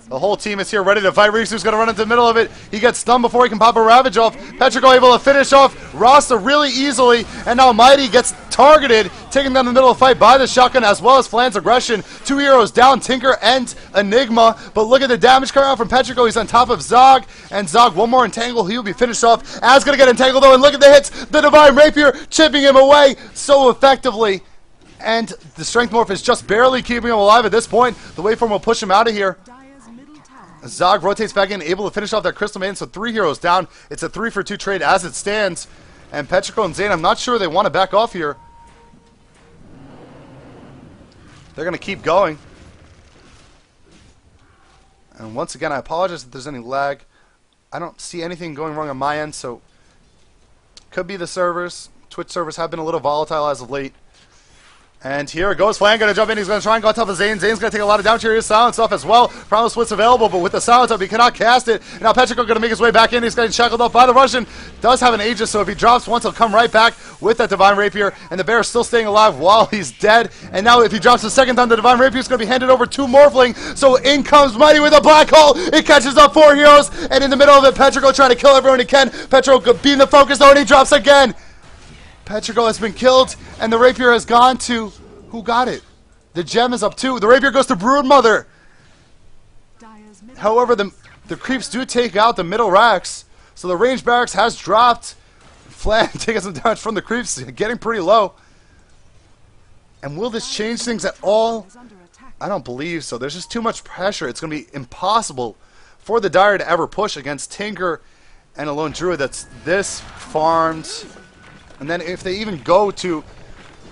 Speaker 1: The whole team is here ready to fight. Riksu's going to run into the middle of it. He gets stunned before he can pop a Ravage off. Petrico able to finish off Rasta really easily. And now Mighty gets targeted, taken down the middle of the fight by the shotgun as well as Flan's aggression. 2 heroes down, Tinker and Enigma. But look at the damage coming out from Petrico. He's on top of Zog. And Zog, one more entangle. He will be finished off. Az going to get entangled though. And look at the hits. The Divine Rapier chipping him away so effectively. And the Strength Morph is just barely keeping him alive at this point. The Waveform will push him out of here. Zog rotates back in, able to finish off that Crystal Maiden, so 3 heroes down. It's a 3-for-2 trade as it stands. And Petrico and Zane, I'm not sure they want to back off here. They're going to keep going. And once again, I apologize if there's any lag. I don't see anything going wrong on my end, so could be the servers. Twitch servers have been a little volatile as of late. And here it goes. Flan going to jump in. He's going to try and go on top of Zane. Zane's going to take a lot of damage here. He has silence off as well. Promise Split's available, but with the silence up, he cannot cast it. And now Petrico going to make his way back in. He's getting shackled off by the Russian. Does have an Aegis, so if he drops once, he'll come right back with that Divine Rapier. And the Bear is still staying alive while he's dead. And now if he drops the second time, the Divine Rapier is going to be handed over to Morphling. So in comes Mighty with a black hole. It catches up 4 heroes. And in the middle of it, Petrico trying to kill everyone he can. Petrico being the focus, though, and he drops again. Petrico has been killed, and the Rapier has gone to... Who got it? The gem is up too. The Rapier goes to Broodmother. However, the creeps do take out the middle racks. So the range barracks has dropped. Flan taking some damage from the creeps, getting pretty low. And will this change things at all?
Speaker 2: Is under attack.
Speaker 1: I don't believe so. There's just too much pressure. It's going to be impossible for the Dire to ever push against Tinker and a lone druid that's this farmed. And then if they even go to,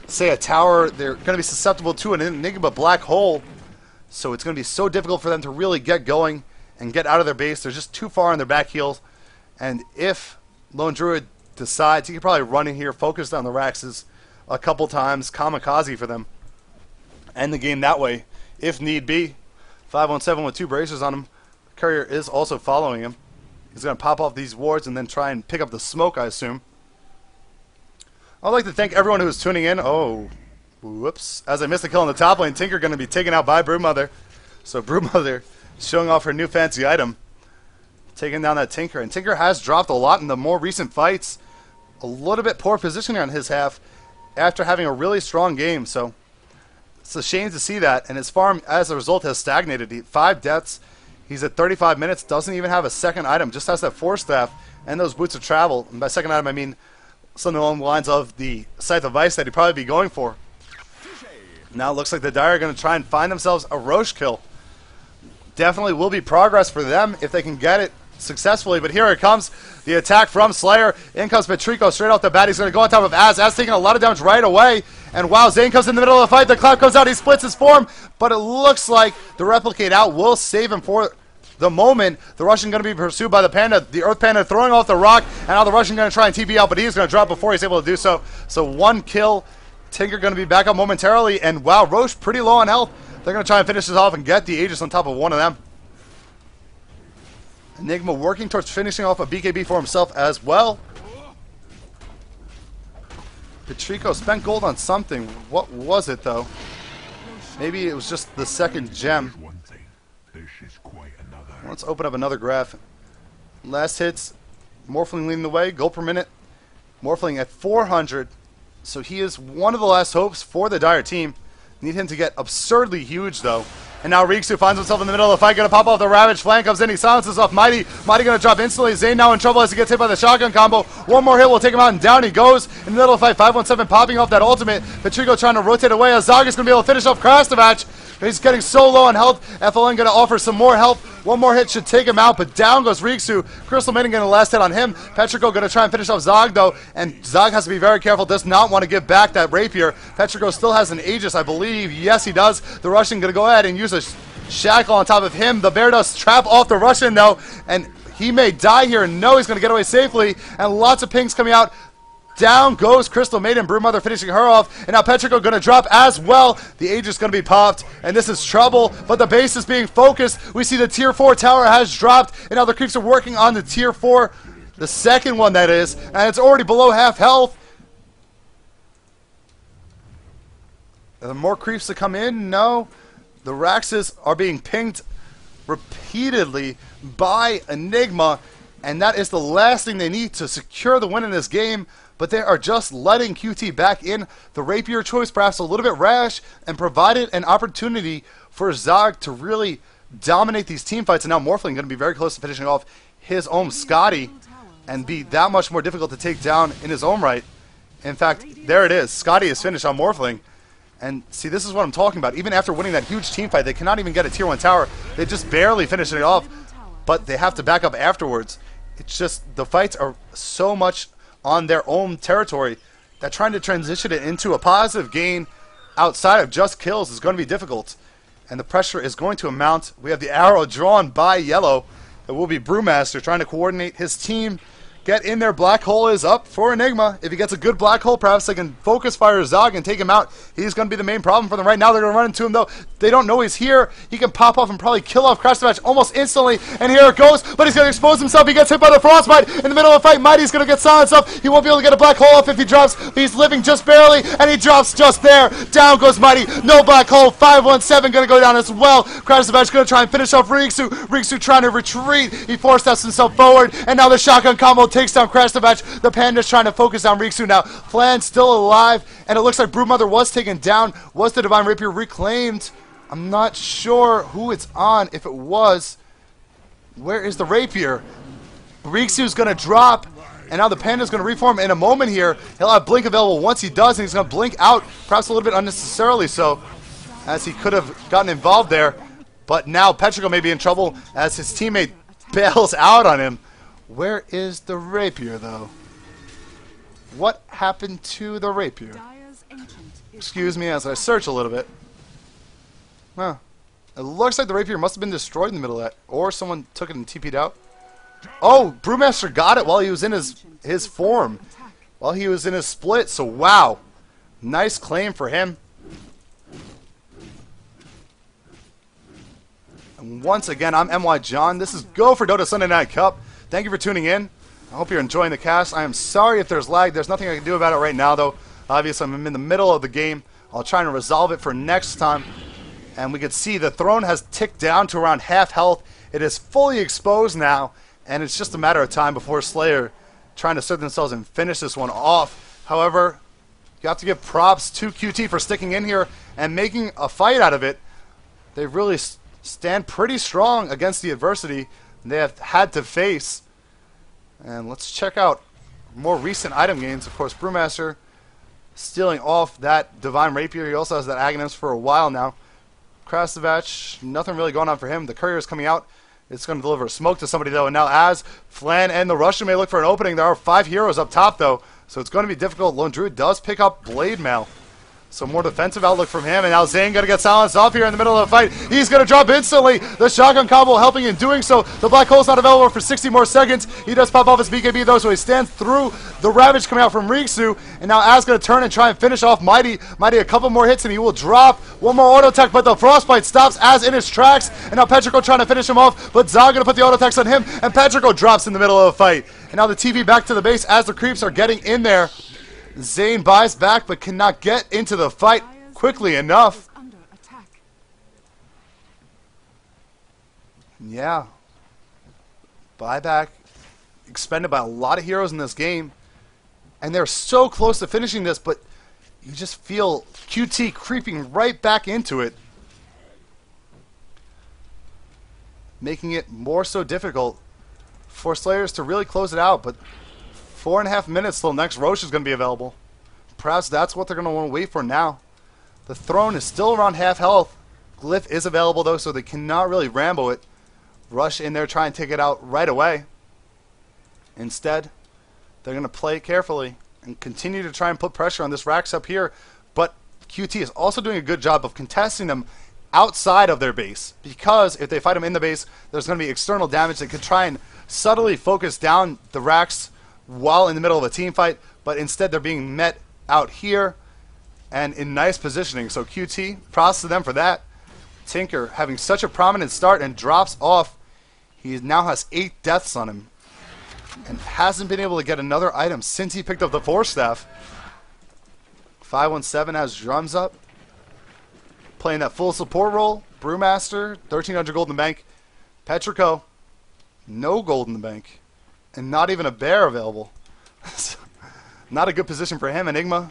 Speaker 1: say, a tower, they're going to be susceptible to an Enigma black hole. So it's going to be so difficult for them to really get going and get out of their base. They're just too far on their back heels. And if lone druid decides, he could probably run in here, focus on the Raxes a couple times, kamikaze for them, end the game that way, if need be. 517 with 2 bracers on him. Courier is also following him. He's going to pop off these wards and then try and pick up the smoke, I assume. I'd like to thank everyone who's tuning in. Oh, whoops. As I missed a kill on the top lane, Tinker going to be taken out by Broodmother. So Broodmother showing off her new fancy item, taking down that Tinker. And Tinker has dropped a lot in the more recent fights. A little bit poor positioning on his half after having a really strong game. So it's a shame to see that. And his farm, as a result, has stagnated. 5 deaths. He's at 35 minutes. Doesn't even have a second item. Just has that Force Staff and those Boots of Travel. And by second item, I mean something along the lines of the Scythe of Ice that he'd probably be going for. Now it looks like the Dire are going to try and find themselves a Roche kill. Definitely will be progress for them if they can get it successfully. But here it comes. The attack from Slayer. In comes Petrico straight off the bat. He's going to go on top of Az. Az taking a lot of damage right away. And wow, Zane comes in the middle of the fight. The Cloud comes out. He splits his form. But it looks like the Replicate out will save him for the moment. The Russian going to be pursued by the Panda. The Earth Panda throwing off the rock. And now the Russian going to try and TP out. But he's going to drop before he's able to do so. So 1 kill. Tinker going to be back up momentarily. And wow, Roche pretty low on health. They're going to try and finish this off and get the Aegis on top of one of them. Enigma working towards finishing off a BKB for himself as well. Petrico spent gold on something. What was it, though? Maybe it was just the second gem. Let's open up another graph. Last hits. Morphling leading the way. Gold per minute. Morphling at 400. So he is one of the last hopes for the Dire team. Need him to get absurdly huge, though. And now Riksu finds himself in the middle of the fight. Going to pop off the Ravage. Flank comes in. He silences off Mighty. Mighty going to drop instantly. Zane now in trouble as he gets hit by the shotgun combo. One more hit will take him out, and down he goes. In the middle of the fight, 517 popping off that ultimate. Petrico trying to rotate away. Azaga's going to be able to finish off Krastavach. He's getting so low on health. FLN going to offer some more help. One more hit should take him out, but down goes Riksu. Crystal Maiden getting the last hit on him. Petrico going to try and finish off Zog, though, and Zog has to be very careful. Does not want to give back that rapier. Petrico still has an Aegis, I believe. Yes, he does. The Russian going to go ahead and use a shackle on top of him. The bear does trap off the Russian, though, and he may die here. No, he's going to get away safely, and lots of pings coming out. Down goes Crystal Maiden, Broodmother finishing her off, and now Petrico going to drop as well. The Aegis going to be popped, and this is trouble, but the base is being focused. We see the Tier 4 tower has dropped, and now the creeps are working on the Tier 4, the second one that is, and it's already below half health. Are there more creeps to come in? No. The Raxes are being pinged repeatedly by Enigma, and that is the last thing they need to secure the win in this game. But they are just letting QT back in. The rapier choice perhaps a little bit rash and provided an opportunity for Zog to really dominate these team fights. And now Morphling going to be very close to finishing off his own Scotty and be that much more difficult to take down in his own right. In fact, there it is. Scotty is finished on Morphling. And see, this is what I'm talking about. Even after winning that huge team fight, they cannot even get a Tier 1 tower. They just barely finish it off, but they have to back up afterwards. It's just the fights are so much on their own territory that trying to transition it into a positive gain outside of just kills is going to be difficult. And the pressure is going to amount. We have the arrow drawn by Yellow. It will be Brewmaster trying to coordinate his team. Get in there. Black Hole is up for Enigma. If he gets a good Black Hole, perhaps they can focus fire Zog and take him out. He's going to be the main problem for them right now. They're going to run into him, though. They don't know he's here. He can pop off and probably kill off Krastavach almost instantly. And here it goes. But he's going to expose himself. He gets hit by the Frostbite. In the middle of the fight, Mighty's going to get silenced up. He won't be able to get a Black Hole off if he drops. He's living just barely. And he drops just there. Down goes Mighty. No Black Hole. 517 going to go down as well. Krastavach going to try and finish off Riksu. Riksu trying to retreat. He force-steps himself forward. And now the shotgun combo takes down Krastavach. The Panda's trying to focus on Riksu now. Flan's still alive, and it looks like Broodmother was taken down. Was the Divine Rapier reclaimed? I'm not sure who it's on. If it was, where is the Rapier? Riksu's going to drop, And now the Panda's going to reform in a moment here. He'll have Blink available once he does, and he's going to blink out, perhaps a little bit unnecessarily so, as he could have gotten involved there. But now Petrico may be in trouble as his teammate bails out on him. Where is the rapier, though? What happened to the rapier? Excuse me as I search a little bit. Huh. It looks like the rapier must have been destroyed in the middle of that, or someone took it and TP'd out. Oh, Brewmaster got it while he was in his form, while he was in his split. So wow, nice claim for him. And once again, I'm NYJohn. This is Go for Dota Sunday Night Cup. Thank you for tuning in. I hope you're enjoying the cast. I am sorry if there's lag. There's nothing I can do about it right now, though. Obviously, I'm in the middle of the game. I'll try and resolve it for next time. And we can see the throne has ticked down to around half health. It is fully exposed now. And it's just a matter of time before Slayer trying to assert themselves and finish this one off. However, you have to give props to QT for sticking in here and making a fight out of it. They really stand pretty strong against the adversity they have had to face. And let's check out more recent item gains. Of course, Brewmaster stealing off that Divine Rapier. He also has that Agonist for a while now. Krastavach, nothing really going on for him. The Courier is coming out. It's going to deliver a smoke to somebody, though. And now as Flan and the Russian may look for an opening, there are 5 heroes up top, though. So it's going to be difficult. Lone Druid does pick up Blade Mail. So more defensive outlook from him. And now Zane going to get silenced off here in the middle of the fight. He's going to drop instantly. The shotgun combo helping in doing so. The Black Hole's not available for 60 more seconds. He does pop off his BKB, though, so he stands through the Ravage coming out from Riksu. And now Az going to turn and try and finish off Mighty. Mighty a couple more hits, and he will drop one more auto tech, but the Frostbite stops Az in his tracks. And now Petrico trying to finish him off, but Zog going to put the auto techs on him, and Petrico drops in the middle of the fight. And now the TV back to the base as the creeps are getting in there. Zane buys back, but cannot get into the fight quickly enough. Yeah. Buyback expended by a lot of heroes in this game. And they're so close to finishing this, but you just feel QT creeping right back into it. Making it more so difficult for Slayers to really close it out. But 4.5 minutes till next Roche is going to be available. Perhaps that's what they're going to want to wait for now. The throne is still around half health. Glyph is available, though, so they cannot really Rambo it. Rush in there, try and take it out right away. Instead, they're going to play it carefully and continue to try and put pressure on this Rax up here. But QT is also doing a good job of contesting them outside of their base, because if they fight them in the base, there's going to be external damage that could try and subtly focus down the Rax while in the middle of a team fight, but instead they're being met out here and in nice positioning. So QT, props to them for that. Tinker having such a prominent start and drops off. He now has 8 deaths on him and hasn't been able to get another item since he picked up the Force Staff. 517 has drums up, playing that full support role. Brewmaster, 1,300 gold in the bank. Petrico, no gold in the bank. And not even a bear available. Not a good position for him. Enigma.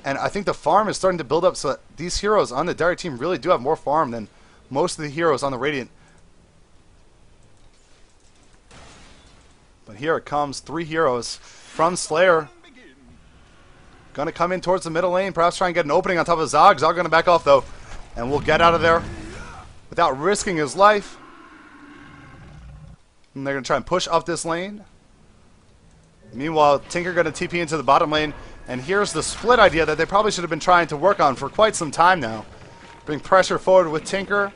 Speaker 1: And I think the farm is starting to build up so that these heroes on the Dire team really do have more farm than most of the heroes on the Radiant. But here it comes. 3 heroes from Slayer. Going to come in towards the middle lane. Perhaps try and get an opening on top of Zog. Zog going to back off, though. And we'll get out of there without risking his life. And they're going to try and push up this lane. Meanwhile, Tinker going to TP into the bottom lane. And here's the split idea that they probably should have been trying to work on for quite some time now. Bring pressure forward with Tinker.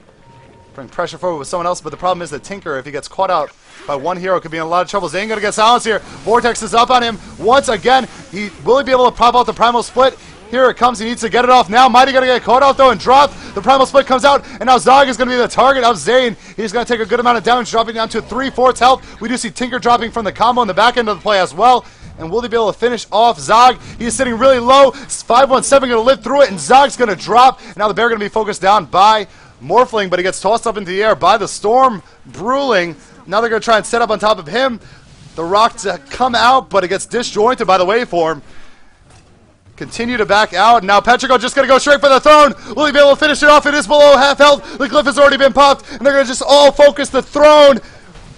Speaker 1: Bring pressure forward with someone else. But the problem is that Tinker, if he gets caught out by one hero, could be in a lot of trouble. Zane going to get silenced here. Vortex is up on him once again. Will he be able to pop out the Primal Split? Here it comes. He needs to get it off now. Mighty going to get caught out, though, and drop. The Primal Split comes out, and now Zog is going to be the target of Zane. He's going to take a good amount of damage, dropping down to 3/4 health. We do see Tinker dropping from the combo in the back end of the play as well. And will they be able to finish off Zog? He's sitting really low. 517 going to live through it, and Zog's going to drop. Now the bear going to be focused down by Morphling, but he gets tossed up into the air by the Storm Bruling. Now they're going to try and set up on top of him. The rock to come out, but it gets disjointed by the waveform. Continue to back out. Now Petrico just going to go straight for the throne. Will he be able to finish it off? It is below half health. The glyph has already been popped, and they're going to just all focus the throne.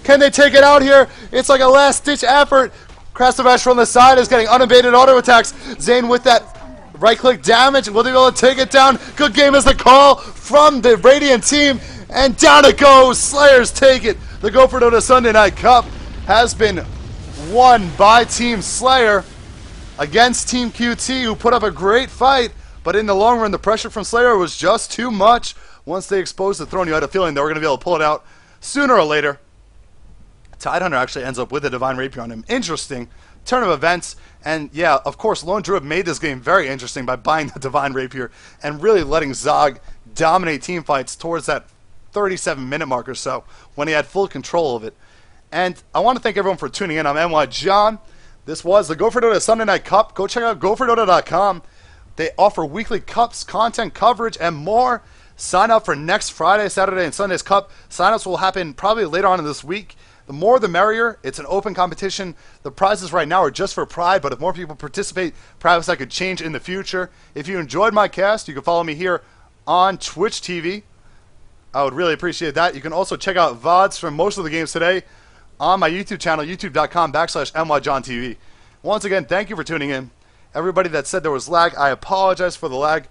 Speaker 1: Can they take it out here? It's like a last-ditch effort. Krastovash from the side is getting unabated auto attacks. Zane with that right-click damage. Will they be able to take it down? Good game is the call from the Radiant team. And down it goes. Slayers take it. The Gopher Dota Sunday Night Cup has been won by Team Slayer against Team QT, who put up a great fight. But in the long run, the pressure from Slayer was just too much. Once they exposed the throne, you had a feeling they were going to be able to pull it out sooner or later. Tidehunter actually ends up with a Divine Rapier on him. Interesting turn of events. And yeah, of course, Lone Druid made this game very interesting by buying the Divine Rapier and really letting Zog dominate team fights towards that 37-minute mark or so when he had full control of it. And I want to thank everyone for tuning in. I'm NYJohn. This was the Gopher Dota Sunday Night Cup. Go check out gopherdota.com. They offer weekly cups, content coverage, and more. Sign up for next Friday, Saturday, and Sunday's Cup. Sign-ups will happen probably later on in this week. The more the merrier. It's an open competition. The prizes right now are just for pride, but if more people participate, perhaps that could change in the future. If you enjoyed my cast, you can follow me here on Twitch TV. I would really appreciate that. You can also check out VODs from most of the games today on my YouTube channel, youtube.com/NYJohntv. Once again, thank you for tuning in. Everybody that said there was lag, I apologize for the lag.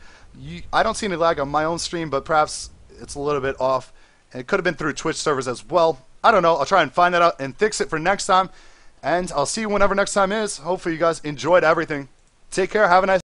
Speaker 1: I don't see any lag on my own stream, but perhaps it's a little bit off. And it could have been through Twitch servers as well. I don't know. I'll try and find that out and fix it for next time. And I'll see you whenever next time is. Hopefully you guys enjoyed everything. Take care. Have a nice